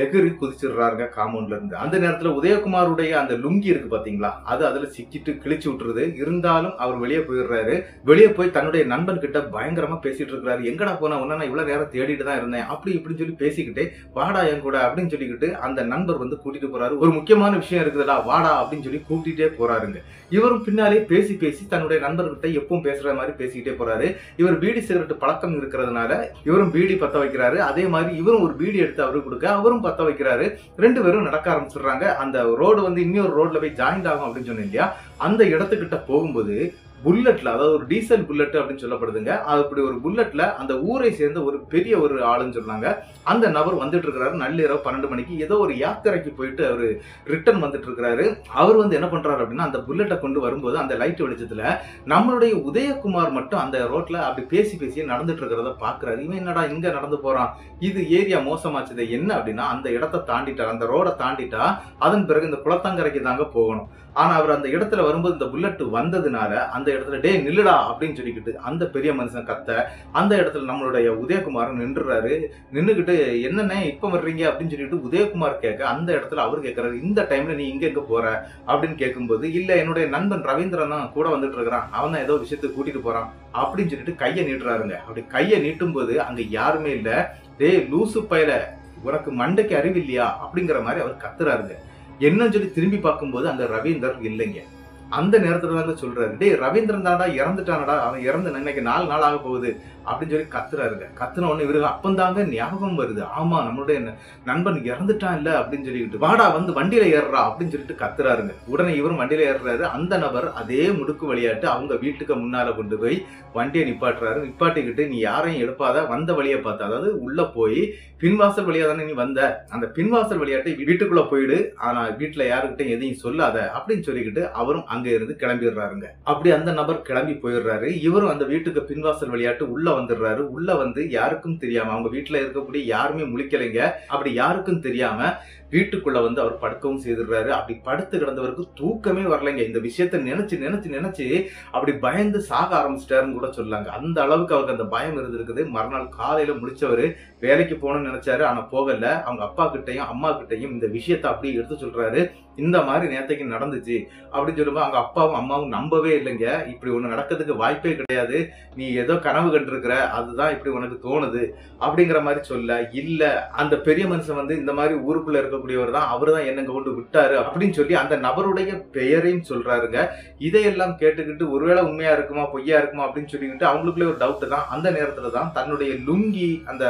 எகிரி குதிச்சிடுறாருங்க காம்பவுண்ட்ல இருந்து. அந்த நேரத்துல உதயகுமாருடைய அந்த லுங்கி இருக்கு பாத்தீங்களா, அது அதுல சிக்கிட்டு கிழிச்சு விட்டுருது. இருந்தாலும் அவர் வெளியே போயிடுறாரு. வெளியே போய் தன்னுடைய நண்பன் கிட்ட பயங்கரமா பேசிட்டு இருக்காரு. எங்கடா போன உன்ன நான் இவ்வளவு நேரம் தேடிட்டு தான் இருந்தேன் அப்படி இப்படின்னு சொல்லி பேசிக்கிட்டே வாடா என் கூட அப்படின்னு சொல்லிக்கிட்டு அந்த நண்பர் வந்து கூட்டிட்டு போறாரு. ஒரு முக்கியமான விஷயம் இருக்குதுடா வாடா அப்படின்னு சொல்லி கூட்டிட்டே போறாருங்க. இவரும் பின்னாலே பேசி பேசி தன்னுடைய நண்பர்கிட்ட எப்பவும் பேசுற மாதிரி பேசிக்கிட்டே போறாரு. இவர் பீடி சிகரெட் பழக்கம் இருக்கிறதுனால இவரும் பீடி பத்த வைக்கிறாரு. அதே மாதிரி இவரும் ஒரு பீடி எடுத்து அவருக்கு கொடுக்க அவரும் பத்த வைக்கிறாரு. ரெண்டு பேரும் நடக்க ஆரம்பிச்சிடுறாங்க. அந்த ரோடு வந்து இன்னொரு ரோட்ல போய் ஜாயிண்ட் ஆகும் அப்படின்னு சொன்னேன் இல்லையா, அந்த இடத்துக்கிட்ட போகும்போது புல்லட்ல, அதாவது ஒரு டீசல் புல்லட் அப்படின்னு சொல்லப்படுதுங்க. அப்படி ஒரு புல்லட்ல அந்த ஊரை சேர்ந்த ஒரு பெரிய ஒரு ஆளுன்னு சொன்னாங்க. அந்த நபர் வந்துட்டு இருக்கிறாரு. நள்ளிரவு 12 மணிக்கு ஏதோ ஒரு யாத்திரைக்கு போயிட்டு அவரு ரிட்டர்ன் வந்துட்டு இருக்கிறாரு. அவர் வந்து என்ன பண்றாரு அப்படின்னா அந்த புல்லட்டை கொண்டு வரும்போது அந்த லைட் வெளிச்சத்துல நம்மளுடைய உதயகுமார் மட்டும் அந்த ரோட்ல அப்படி பேசி பேசி நடந்துட்டு இருக்கிறத பாக்குறாரு. இவன் என்னடா இங்க நடந்து போறான், இது ஏரியா மோசமாச்சுது என்ன அப்படின்னா அந்த இடத்தை தாண்டிட்டார். அந்த ரோட தாண்டிட்டா அதன் பிறகு இந்த குளத்தங்கரைக்கு தாங்க போகணும். ஆனா அவர் அந்த இடத்துல வரும்போது இந்த புல்லட் வந்ததுனால அந்த இடத்துல டே நில்லுடா அப்படின்னு சொல்லிக்கிட்டு அந்த பெரிய மனுஷன் கத்த அந்த இடத்துல நம்மளுடைய உதயகுமார் நின்றுறாரு. நின்னுகிட்டு என்னென்ன இப்ப வர்றீங்க அப்படின்னு சொல்லிட்டு உதயகுமார் கேட்க அந்த இடத்துல அவர் கேட்கிறாரு, இந்த டைம்ல நீ இங்க எங்க போற அப்படின்னு கேட்கும்போது, இல்ல என்னுடைய நண்பன் ரவீந்திரன் தான் கூட வந்துட்டு இருக்கிறான், அவன் தான் ஏதோ விஷயத்துக்கு கூட்டிட்டு போறான் அப்படின்னு சொல்லிட்டு கையை நீட்டுறாருங்க. அப்படி கையை நீட்டும் போது அங்க யாருமே இல்ல. டே லூசு பயல உனக்கு மண்டைக்கு அறிவு இல்லையா அப்படிங்கிற மாதிரி அவர் கத்துறாருங்க. என்னன்னு சொல்லி திரும்பி பார்க்கும்போது அங்க ரவீந்தர் இல்லைங்க. அந்த நேரத்துல தாங்க சொல்றாரு, டே ரவீந்திரன் தான்டா இறந்துட்டானடா, அவன் இறந்து இன்னைக்கு 4 நாள் ஆக போகுது அப்படின்னு சொல்லி கத்துறாருங்க. கத்துன உடனே இவருக்கு அப்பந்தாங்க ஞாபகம் வருது, ஆமா நம்மளுடைய நண்பன் இறந்துட்டான் இல்ல அப்படின்னு சொல்லிட்டு வாடா வந்து வண்டியில ஏறுறா அப்படின்னு சொல்லிட்டு கத்துறாருங்க. உடனே இவரும் வண்டியில ஏறுறாரு. அந்த நபர் அதே முடுக்கு விளையாட்டு அவங்க வீட்டுக்கு முன்னால கொண்டு போய் வண்டியை நிப்பாட்டுறாரு. நிப்பாட்டிக்கிட்டு நீ யாரையும் எழுப்பாத, வந்த வழியை பார்த்து, அதாவது உள்ள போய் பின்வாசல் வழியா தானே நீ வந்த, அந்த பின்வாசல் விளையாட்டு வீட்டுக்குள்ள போயிடு, ஆனா வீட்டுல யாருக்கிட்டையும் எதையும் சொல்லாத அப்படின்னு சொல்லிக்கிட்டு அவரும் அங்க இருந்து கிளம்பிடுறாருங்க. அப்படி அந்த நபர் கிளம்பி போயிடுறாரு. இவரும் அந்த வீட்டுக்கு பின்வாசல் விளையாட்டு உள்ள வந்துடுறாரு. உள்ள வந்து யாருக்கும் தெரியாம, அவங்க வீட்டுல இருக்கக்கூடிய யாருமே முழிக்கலைங்க. அப்படி யாருக்கும் தெரியாம வீட்டுக்குள்ள வந்து அவர் படுக்கவும் செய்திடுறாரு. அப்படி படுத்து கிடந்தவருக்கு தூக்கமே வரலைங்க. இந்த விஷயத்த நினைச்சு நினைச்சு நினைச்சு அப்படி பயந்து சாக ஆரம்பிச்சிட்டாருன்னு கூட சொல்லாங்க. அந்த அளவுக்கு அவருக்கு அந்த பயம் இருந்திருக்குது. மறுநாள் காலையில முடிச்சவரு வேலைக்கு போகணும்னு நினைச்சாரு, ஆனா போகல. அவங்க அப்பா கிட்டையும் அம்மா கிட்டையும் இந்த விஷயத்த அப்படியே எடுத்து சொல்றாரு, இந்த மாதிரி நேத்தைக்கு நடந்துச்சு அப்படின்னு சொல்லும்போது அவங்க அப்பாவும் அம்மாவும் நம்பவே இல்லைங்க. இப்படி ஒண்ணு நடக்கிறதுக்கு வாய்ப்பே கிடையாது, நீ ஏதோ கனவு கண்டிருக்கிற, அதுதான் இப்படி உனக்கு தோணுது அப்படிங்கிற மாதிரி சொல்ல. இல்ல அந்த பெரிய மனுஷன் வந்து இந்த மாதிரி ஊருக்குள்ள இருக்கக்கூடியவர் தான், அவரு தான் என்ன கொண்டு விட்டாரு அப்படின்னு சொல்லி அந்த நபருடைய பெயரையும் சொல்றாருங்க. இதையெல்லாம் கேட்டுக்கிட்டு ஒருவேளை உண்மையா இருக்குமா பொய்யா இருக்குமா அப்படின்னு சொல்லிக்கிட்டு அவங்களுக்குள்ளே ஒரு டவுட் தான். அந்த நேரத்துல தான் தன்னுடைய லுங்கி அந்த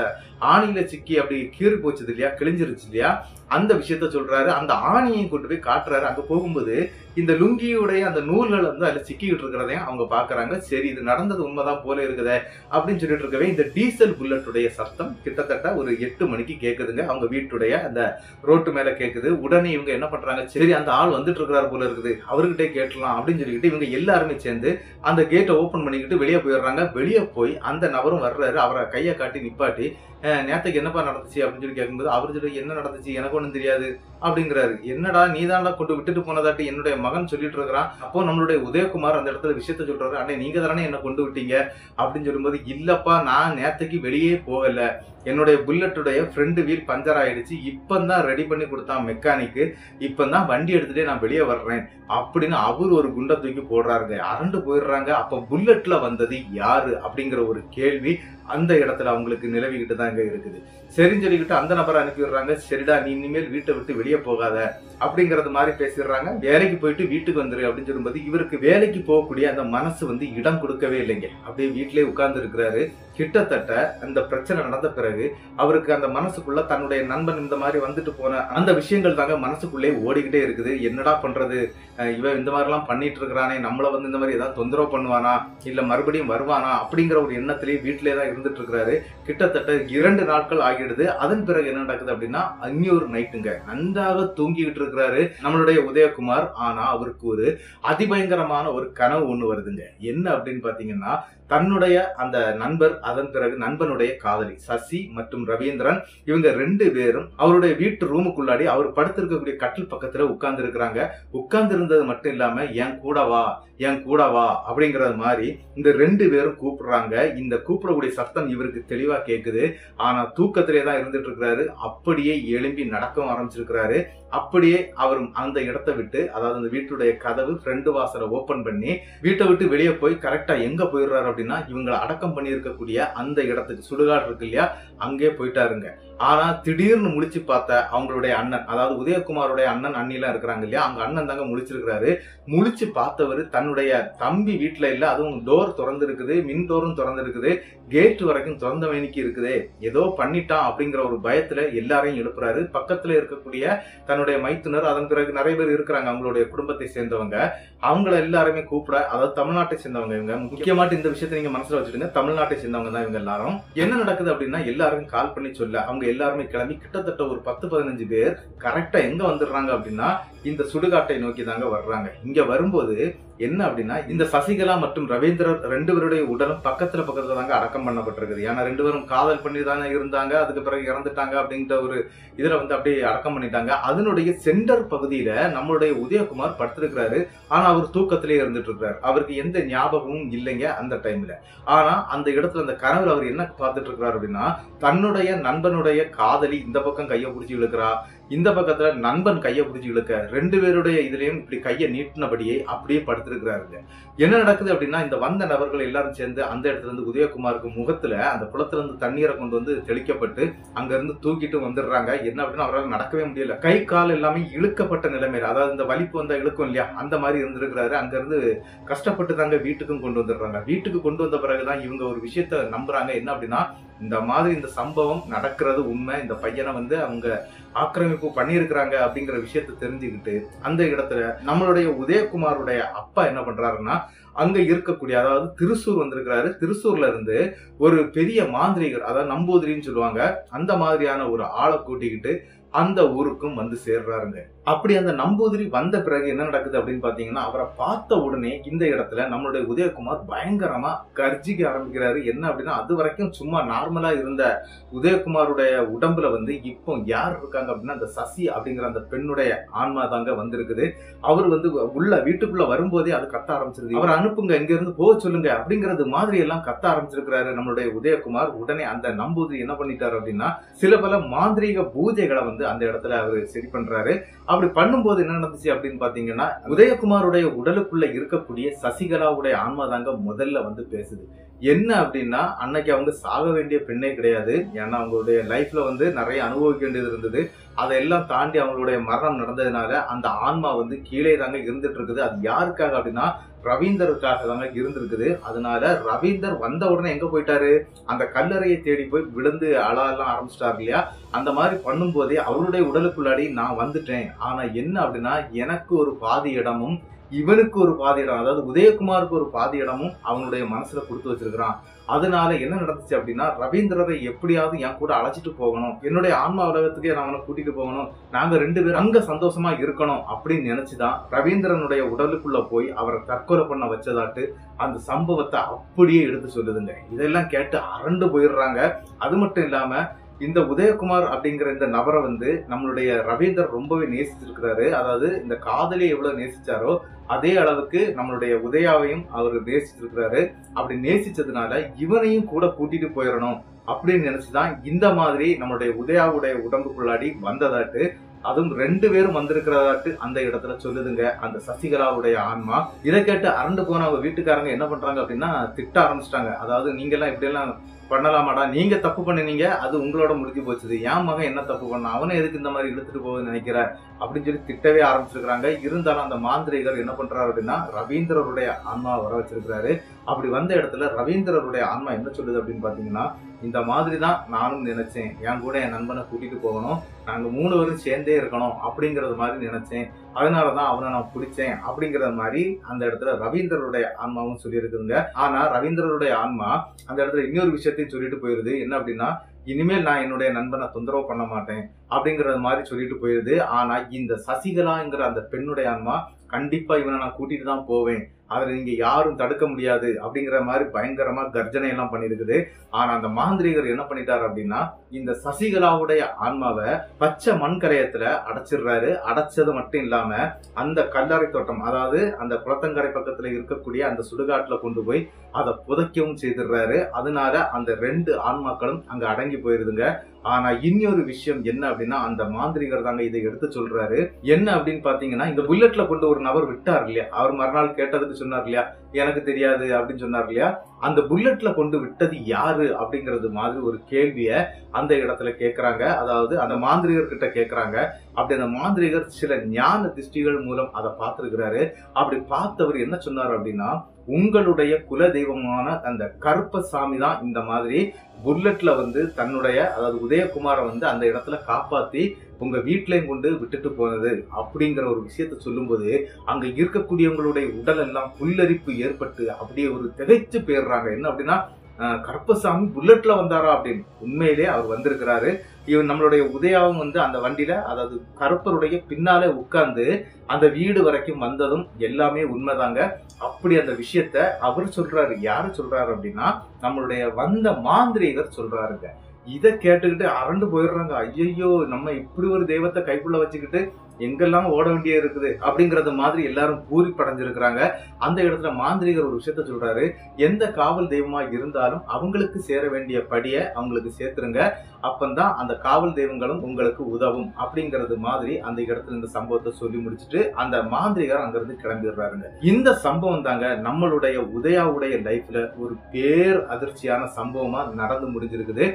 ஆணியில சிக்கி அப்படி கீறி போச்சது இல்லையா, கிழிஞ்சிருச்சு இல்லையா, அந்த விஷயத்த சொல்றாரு. அந்த ஆணியை கொண்டு போய் காட்டுறாரு. அங்க போகும்போது இந்த லுங்கியுடைய அந்த நூல்கள் வந்து அதுல சிக்கிக்கிட்டு இருக்கிறதையும் அவங்க பாக்குறாங்க. சரி இது நடந்தது உண்மைதான் போல இருக்குதே அப்படின்னு சொல்லிட்டு இருக்கவே இந்த டீசல் புல்லட்டுடைய சத்தம் கிட்டத்தட்ட ஒரு 8 மணிக்கு கேக்குதுங்க. அவங்க வீட்டுடைய அந்த ரோட்டு மேல கேக்குது. உடனே இவங்க என்ன பண்றாங்க, சரி அந்த ஆள் வந்துட்டு இருக்கிறாரு போல இருக்குது, அவர்கிட்டே கேட்டலாம் அப்படின்னு சொல்லிக்கிட்டு இவங்க எல்லாருமே சேர்ந்து அந்த கேட்டை ஓபன் பண்ணிக்கிட்டு வெளியே போயிடுறாங்க. வெளியே போய் அந்த நபரும் வர்றாரு. அவரை கையை காட்டி நிப்பாட்டி நேத்துக்கு என்னப்பா நடந்துச்சு அப்படின்னு சொல்லி கேட்கும்போது அவர் சொல்லி என்ன நடந்துச்சு எனக்கு ஒண்ணும் தெரியாது அப்படிங்கிறாரு. என்னடா நீதான்டா கொண்டு விட்டுட்டு போனதாட்டி என்னுடைய மகன் சொல்லிட்டு இருக்கிறான். அப்போ நம்மளுடைய உதயகுமார் அந்த இடத்துல விஷயத்த சொல்றாரு, அண்ணே நீங்க தானே என்ன கொண்டு விட்டீங்க அப்படின்னு சொல்லும்போது, இல்லப்பா நான் நேத்துக்கு வெளியே போகல, என்னுடைய புல்லட்டுடைய ஃப்ரண்ட் வீல் பஞ்சர் ஆயிடுச்சு, இப்பதான் ரெடி பண்ணி கொடுத்தான் மெக்கானிக்கு, இப்பதான் வண்டி எடுத்துட்டே நான் வெளியே வர்றேன் அப்படின்னு அவர் ஒரு குண்டை தூக்கி போடுறாருங்க. அரண்டு போயிடுறாங்க. அப்ப புல்லட்ல வந்தது யாரு அப்படிங்கிற ஒரு கேள்வி அந்த இடத்துல அவங்களுக்கு நிலவிக்கிட்டு தாங்க இருக்குது. சரின்னு சொல்லிக்கிட்டு அந்த நபரை அனுப்பிடுறாங்க. சரிடா நீ இனிமேல் வீட்டை விட்டு வெளியே போகாத அப்படிங்கறது மாதிரி பேசிடுறாங்க. வேலைக்கு போயிட்டு வீட்டுக்கு வந்துரு அப்படின்னு சொல்லும்போது இவருக்கு வேலைக்கு போகக்கூடிய அந்த மனசு வந்து இடம் கொடுக்கவே இல்லைங்க. அப்படியே வீட்டிலேயே உட்கார்ந்து இருக்கிறாரு. கிட்டத்தட்ட அந்த பிரச்சனை நடந்த பிறகு அவருக்கு அந்த மனசுக்குள்ள தன்னுடைய நண்பன் இந்த மாதிரி வந்துட்டு போன அந்த விஷயங்கள் தாங்க மனசுக்குள்ளே ஓடிக்கிட்டே இருக்குது. என்னடா பண்றது, இவன் இந்த மாதிரி எல்லாம் பண்ணிட்டு இருக்கிறானே, நம்மள வந்து இந்த மாதிரி ஏதாவது தொந்தரவு பண்ணுவானா இல்ல மறுபடியும் வருவானா அப்படிங்கிற ஒரு எண்ணத்திலேயே வீட்டிலே தான் இருந்துட்டு இருக்கிறாரு. கிட்டத்தட்ட 2 நாட்கள் ஆகிடுது. அதன் பிறகு என்ன நடக்குது அப்படின்னா இன்னொரு நைட்டுங்க நன்றாக தூங்கிக்கிட்டு இருக்கிறாரு நம்மளுடைய உதயகுமார். ஆனா அவருக்கு ஒரு அதிபயங்கரமான ஒரு கனவு ஒண்ணு வருதுங்க. என்ன அப்படின்னு பாத்தீங்கன்னா, தன்னுடைய அந்த நண்பர், அதன் பிறகு நண்பனுடைய காதலி சசி மற்றும் ரவீந்திரன், இவங்க 2 பேரும் அவருடைய வீட்டு ரூமுக்குள்ளாடி அவர் படுத்திருக்கக்கூடிய கட்டில் பக்கத்துல உட்கார்ந்து இருக்கிறாங்க. உட்கார்ந்து இருந்தது மட்டும் இல்லாம என் கூட வா என் கூட வா அப்படிங்கறது மாதிரி இந்த 2 பேரும் கூப்பிடுறாங்க. இந்த கூப்பிடக்கூடிய சத்தம் இவருக்கு தெளிவா கேக்குது. ஆனா தூக்கத்திலே தான் இருந்துட்டு இருக்கிறாரு. அப்படியே எழும்பி நடக்க ஆரம்பிச்சிருக்கிறாரு. அப்படியே அவர் அந்த இடத்தை விட்டு, அதாவது அந்த வீட்டுடைய கதவு ஃப்ரண்ட் வாசலை ஓபன் பண்ணி வீட்டை விட்டு வெளியே போய் கரெக்டா எங்க போயிடுறாரு அப்படின்னா, இவங்களை அடக்கம் பண்ணி இருக்கக்கூடிய அந்த இடத்துக்கு, சுடுகாடு இருக்கு இல்லையா, அங்கே போயிட்டாருங்க. ஆனா திடீர்னு முழிச்சு பார்த்த அவங்களுடைய அண்ணன், அதாவது உதயகுமாரோடைய அண்ணன் அண்ணிலாம் இருக்கிறாங்க இல்லையா, அங்க அண்ணன் தாங்க முழிச்சிருக்கிறாரு. முழிச்சு பார்த்தவர் தன்னுடைய தம்பி வீட்டுல இல்ல, அதுவும் டோர் திறந்து இருக்குது, மின் டோரும் திறந்து இருக்குது, கேட் வரைக்கும் திறந்த வேணிக்கு இருக்குது, ஏதோ பண்ணிட்டான் அப்படிங்கிற ஒரு பயத்துல எல்லாரையும் எழுப்புறாரு. பக்கத்துல இருக்கக்கூடிய தன்னுடைய மைத்துனர், அதன் பிறகு நிறைய பேர் இருக்கிறாங்க அவங்களுடைய குடும்பத்தை சேர்ந்தவங்க, அவங்கள எல்லாருமே கூப்பிட, அதாவது தமிழ்நாட்டை சேர்ந்தவங்க இவங்க. முக்கியமாட்டு இந்த விஷயத்தை நீங்க மனசுல வச்சுடுங்க, தமிழ்நாட்டை சேர்ந்தவங்க தான் இவங்க எல்லாரும். என்ன நடக்குது அப்படின்னா, எல்லாருக்கும் கால் பண்ணி சொல்ல அவங்க எல்லாருமே கிளம்பி கிட்டத்தட்ட ஒரு 10-15 பேர் கரெக்டா எங்க வந்துடுறாங்க அப்படின்னா, இந்த சுடுகாட்டை நோக்கி தாங்க வர்றாங்க. இங்க வரும்போது என்ன அப்படின்னா, இந்த சசிகலா மற்றும் ரவீந்திரர் 2 பேருடைய உடலும் பக்கத்துல தாங்க அடக்கம் பண்ணப்பட்டிருக்குது. ஏன்னா 2 பேரும் காதல் பண்ணி தானே இருந்தாங்க, அதுக்கு பிறகு இறந்துட்டாங்க அப்படிங்கிற ஒரு இதுல அப்படியே அடக்கம் பண்ணிட்டாங்க. அதனுடைய சென்டர் பகுதியில நம்மளுடைய உதயகுமார் படுத்திருக்கிறாரு. ஆனா அவர் தூக்கத்திலே இருந்துட்டு இருக்கிறார். அவருக்கு எந்த ஞாபகமும் இல்லைங்க அந்த டைம்ல. ஆனா அந்த இடத்துல அந்த கனவுல அவர் என்ன பார்த்துட்டு இருக்கிறார் அப்படின்னா, தன்னுடைய நண்பனுடைய காதலி இந்த பக்கம் கையை பிடிச்சி இழுக்கிறா, இந்த பக்கத்துல நண்பன் கையை பிடிச்சி இழுக்க, 2 பேருடைய இதுலயும் இப்படி கையை நீட்டினபடியே அப்படியே படுத்திருக்கிறாருங்க. என்ன நடக்குது அப்படின்னா, இந்த வந்த நபர்கள் எல்லாரும் சேர்ந்து அந்த இடத்துல இருந்து உதயகுமாருக்கு முகத்துல அந்த குளத்துல இருந்து தண்ணீரை கொண்டு வந்து தெளிக்கப்பட்டு அங்க இருந்து தூக்கிட்டு வந்துடுறாங்க. என்ன அப்படின்னா, அவரால் நடக்கவே முடியல, கை கால் எல்லாமே இழுக்கப்பட்ட நிலைமையில, அதாவது இந்த வலிப்பு வந்தா இழுக்கும் இல்லையா, அந்த மாதிரி இருந்திருக்கிறாரு. அங்க இருந்து கஷ்டப்பட்டு தாங்க வீட்டுக்கும் கொண்டு வந்துடுறாங்க. வீட்டுக்கு கொண்டு வந்த பிறகுதான் இவங்க ஒரு விஷயத்த நம்புறாங்க. என்ன அப்படின்னா, இந்த மாதிரி இந்த சம்பவம் நடக்கிறது உண்மை, இந்த பையனை அவங்க ஆக்கிரமிப்பு பண்ணியிருக்கிறாங்க அப்படிங்கிற விஷயத்த தெரிஞ்சுக்கிட்டு அந்த இடத்துல நம்மளுடைய உதயகுமாருடைய அப்பா என்ன பண்றாருன்னா, அங்க இருக்கக்கூடிய, அதாவது திருசூர் வந்திருக்கிறாரு. திருசூர்ல இருந்து ஒரு பெரிய மாந்திரிகர், அதாவது நம்பூதிரின்னு சொல்லுவாங்க, அந்த மாதிரியான ஒரு ஆளை கூட்டிக்கிட்டு அந்த ஊருக்கும் வந்து சேர்றாருங்க. அப்படி அந்த நம்பூதிரி வந்த பிறகு என்ன நடக்குது அப்படின்னு பாத்தீங்கன்னா, அவரை பார்த்த உடனே இந்த இடத்துல நம்மளுடைய உதயகுமார் பயங்கரமா கர்ஜிக்க ஆரம்பிக்கிறாரு. என்ன அப்படின்னா, அது வரைக்கும் சும்மா நார்மலா இருந்த உதயகுமாருடைய உடம்புல இப்போ யார் இருக்காங்க அப்படின்னா, அந்த சசி அப்படிங்கிற அந்த பெண்ணுடைய ஆன்மா தாங்க வந்திருக்குது. அவர் உள்ள வீட்டுக்குள்ள வரும்போதே அது கத்த ஆரம்பிச்சிருது. அவர் அனுப்புங்க, இங்க இருந்து போக சொல்லுங்க அப்படிங்கறது மாதிரி எல்லாம் கத்த ஆரம்பிச்சிருக்கிறாரு நம்மளுடைய உதயகுமார். உடனே அந்த நம்பூதிரி என்ன பண்ணிட்டாரு அப்படின்னா, சில பல மாந்திரீக பூஜைகளை அந்த இடத்துல அவரு சரி பண்றாரு. அப்படி பண்ணும்போது என்ன நடந்துச்சு அப்படின்னு பாத்தீங்கன்னா, உதயகுமாருடைய உடலுக்குள்ள இருக்கக்கூடிய சசிகலாவுடைய ஆன்மா தாங்க முதல்ல பேசுது. என்ன அப்படின்னா, அன்னைக்கு அவங்க சாக வேண்டிய பெண்ணே கிடையாது. ஏன்னா அவங்களுடைய லைஃப்ல நிறைய அனுபவிக்க வேண்டியது இருந்தது. அதையெல்லாம் தாண்டி அவங்களுடைய மரணம் நடந்ததுனால அந்த ஆன்மா கீழே தாங்க இருந்துட்டு இருக்குது. அது யாருக்காக அப்படின்னா, ரவீந்தருக்காக தாங்க இருந்திருக்குது. அதனால ரவீந்தர் வந்த உடனே எங்க போயிட்டாரு, அந்த கல்லறையை தேடி போய் விழுந்து அழலாம் ஆரம்பிச்சிட்டாரு இல்லையா. அந்த மாதிரி பண்ணும் போதே அவருடைய உடலுக்குள்ளாடி நான் வந்துட்டேன், ஆனா என்ன அப்படின்னா, எனக்கு ஒரு பாதி இடமும் இவனுக்கு ஒரு பாதி இடம், அதாவது உதயகுமாருக்கு ஒரு பாதி இடமும் அவனுடைய மனசுல கொடுத்து வச்சிருக்கிறான். அதனால என்ன நடந்துச்சு அப்படின்னா, ரவீந்திரரை எப்படியாவது என் கூட அழைச்சிட்டு போகணும், என்னுடைய ஆன்மா உலகத்துக்கே நான் அவனை கூட்டிட்டு போகணும், நாங்க 2 பேரும் அங்க சந்தோஷமா இருக்கணும் அப்படின்னு நினைச்சுதான் ரவீந்திரனுடைய உடலுக்குள்ள போய் அவரை தற்கொலை பண்ண வச்சதாட்டு அந்த சம்பவத்தை அப்படியே எடுத்து சொல்லுதுங்க. இதெல்லாம் கேட்டு அரண்டு போயிடுறாங்க. அது மட்டும் இல்லாம இந்த உதயகுமார் அப்படிங்கிற இந்த நபரை நம்மளுடைய ரவீந்தர் ரொம்பவே நேசிச்சிருக்கிறாரு. அதாவது இந்த காதலியை எவ்வளவு நேசிச்சாரோ அதே அளவுக்கு நம்மளுடைய உதயாவையும் அவர் நேசிச்சிருக்கிறாரு. அப்படி நேசிச்சதுனால இவனையும் கூட கூட்டிட்டு போயிடணும் அப்படின்னு நினைச்சுதான் இந்த மாதிரி நம்மளுடைய உதயாவுடைய உடம்புக்குள்ளாடி வந்ததாட்டு, அதுவும் 2 பேரும் வந்திருக்கிறதாட்டு அந்த இடத்துல சொல்லுதுங்க அந்த சசிகலாவுடைய ஆன்மா. இதை கேட்டு அரண்டு போன அவங்க வீட்டுக்காரங்க என்ன பண்றாங்க அப்படின்னா, திட்ட ஆரம்பிச்சிட்டாங்க. அதாவது நீங்க எல்லாம் இப்படி எல்லாம் பண்ணலாமாடா, நீங்க தப்பு பண்ணினீங்க, அது உங்களோட முடிஞ்சு போச்சுது, என் மகன் என்ன தப்பு பண்ண, அவனை எதுக்கு இந்த மாதிரி இழுத்துட்டு போகுதுன்னு நினைக்கிற அப்படின்னு சொல்லி திட்டவே ஆரம்பிச்சிருக்கிறாங்க. இருந்தாலும் அந்த மாந்திரிகர் என்ன பண்றாரு அப்படின்னா, ரவீந்திரருடைய ஆன்மா வர வச்சிருக்கிறாரு. அப்படி வந்த இடத்துல ரவீந்திரருடைய ஆன்மா என்ன சொல்லுது அப்படின்னு பாத்தீங்கன்னா, இந்த மாதிரி தான் நானும் நினைச்சேன், என் கூட என் நண்பனை கூட்டிட்டு போகணும், நாங்க 3 பேரும் சேர்ந்தே இருக்கணும் அப்படிங்கறது மாதிரி நினைச்சேன். அதனாலதான் அவனை நான் பிடிச்சேன் அப்படிங்கிற மாதிரி அந்த இடத்துல ரவீந்திரருடைய ஆன்மாவும் சொல்லியிருக்குதுங்க. ஆனா ரவீந்திரருடைய ஆன்மா அந்த இடத்துல இன்னொரு விஷயத்தையும் சொல்லிட்டு போயிருது. என்ன அப்படின்னா, இனிமேல் நான் என்னுடைய நண்பனை தொந்தரவு பண்ண மாட்டேன் அப்படிங்கறது மாதிரி சொல்லிட்டு போயிருது. ஆனா இந்த சசிகலாங்கிற அந்த பெண்ணுடைய ஆன்மா கண்டிப்பா இவனை நான் கூட்டிட்டு தான் போவேன், அதுல நீங்க யாரும் தடுக்க முடியாது அப்படிங்கிற மாதிரி பயங்கரமா கர்ஜனை எல்லாம் பண்ணிருக்குது. ஆனா அந்த மாந்திரிகர் என்ன பண்ணிட்டாரு அப்படின்னா, இந்த சசிகலாவுடைய ஆன்மாவை பச்சை மண்கரையத்துல அடைச்சிடுறாரு. அடைச்சது மட்டும் இல்லாம அந்த கல்லறை தோட்டம், அதாவது அந்த குளத்தங்கரை பக்கத்துல இருக்கக்கூடிய அந்த சுடுகாட்டுல கொண்டு போய் அதை புதைக்கவும் செய்திடுறாரு. அதனால அந்த 2 ஆன்மாக்களும் அங்க அடங்கி போயிருதுங்க. ஆனா இன்னொரு விஷயம் என்ன அப்படின்னா, அந்த மாந்திரிகர் தாங்க இதை எடுத்து சொல்றாரு. என்ன அப்படின்னு பாத்தீங்கன்னா, இந்த புல்லட்ல கொண்டு ஒரு நபர் விட்டார் இல்லையா, அவர் மறுநாள் கேட்டதுக்கு சொன்னார் இல்லையா, எனக்கு தெரியாது அப்படின்னு சொன்னார் இல்லையா, அந்த புல்லட்ல கொண்டு விட்டது யாரு அப்படிங்கறது மாதிரி ஒரு கேள்விய அந்த இடத்துல கேக்குறாங்க. அதாவது அந்த மாந்திரிகர் கிட்ட கேக்குறாங்க. அப்படி அந்த மாந்திரிகர் சில ஞான திருஷ்டிகள் மூலம் அதை பார்த்திருக்கிறாரு. அப்படி பார்த்தவர் என்ன சொன்னார் அப்படின்னா, உங்களுடைய குல தெய்வமான அந்த கருப்பசாமி தான் இந்த மாதிரி புல்லட்ல தன்னுடைய, அதாவது உதயகுமாரை அந்த இடத்துல காப்பாத்தி உங்க வீட்லயும் கொண்டு விட்டுட்டு போனது அப்படிங்கிற ஒரு விஷயத்த சொல்லும்போது அங்க இருக்கக்கூடியவங்களுடைய உடல் எல்லாம் புல்லரிப்பு ஏற்பட்டு அப்படியே ஒரு திகைச்சு போயிடுறாங்க. என்ன அப்படின்னா, கருப்பசாமி புல்லட்ல வந்தாரா அப்படின்னு. உண்மையிலே அவர் வந்திருக்கிறாரு. இவன் நம்மளுடைய உதயாவும் அந்த வண்டியில, அதாவது கருப்பருடைய பின்னாலே உட்கார்ந்து அந்த வீடு வரைக்கும் வந்ததும் எல்லாமே உண்மைதாங்க. அப்படி அந்த விஷயத்த அவர் சொல்றாரு. யாரு சொல்றாரு அப்படின்னா, நம்மளுடைய வந்த மாந்திரிகர் சொல்றாருங்க. இதை கேட்டுக்கிட்டு அரண்டு போயிடுறாங்க. ஐயோ, நம்ம இப்படி ஒரு தெய்வத்தை கைக்குள்ள வச்சுக்கிட்டு எங்கெல்லாம் ஓட வேண்டிய இருக்குது அப்படிங்கறது மாதிரி எல்லாரும் பூரிப்படைஞ்சிருக்கிறாங்க. அந்த இடத்துல மாந்திரிகர் ஒரு விஷயத்த சொல்றாரு, எந்த காவல் தெய்வமா இருந்தாலும் அவங்களுக்கு சேர வேண்டிய படிய அவங்களுக்கு சேர்த்துருங்க, அப்பந்தான் அந்த காவல் தெய்வங்களும் உங்களுக்கு உதவும் அப்படிங்கறது மாதிரி அந்த இடத்துல இந்த சம்பவத்தை சொல்லி முடிச்சுட்டு அந்த மாந்திரிகர் அங்கிருந்து கிளம்பிடுறாருங்க. இந்த சம்பவம் தாங்க நம்மளுடைய உதயாவுடைய லைஃப்ல ஒரு பேர் அதிர்ச்சியான சம்பவமா நடந்து முடிஞ்சிருக்குது.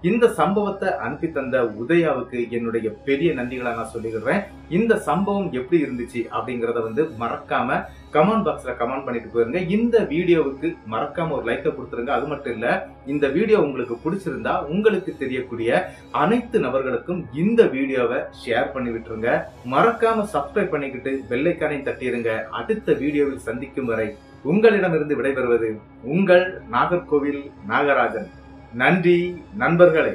இந்த சம்பவத்தை அனுப்பி தந்த உதயாவுக்கு என்னுடைய பெரிய நன்றிகளை நான் சொல்லிக்கிறேன். இந்த சம்பவம் எப்படி இருந்துச்சு அப்படிங்கறத மறக்காம கமெண்ட் பாக்ஸ்ல கமெண்ட் பண்ணிட்டு போயிருங்க. இந்த வீடியோவுக்கு மறக்காம ஒரு லைக்கை கொடுத்துருங்க. அது மட்டும் இல்ல, இந்த வீடியோ உங்களுக்கு பிடிச்சிருந்தா உங்களுக்கு தெரியக்கூடிய அனைத்து நபர்களுக்கும் இந்த வீடியோவை ஷேர் பண்ணி விட்டுருங்க. மறக்காம சப்ஸ்கிரைப் பண்ணிக்கிட்டு பெல் ஐகானையும் தட்டிடுங்க. அடுத்த வீடியோவில் சந்திக்கும் வரை உங்களிடமிருந்து விடைபெறுவது உங்கள் நாகர்கோவில் நாகராஜன். நன்றி நண்பர்களே.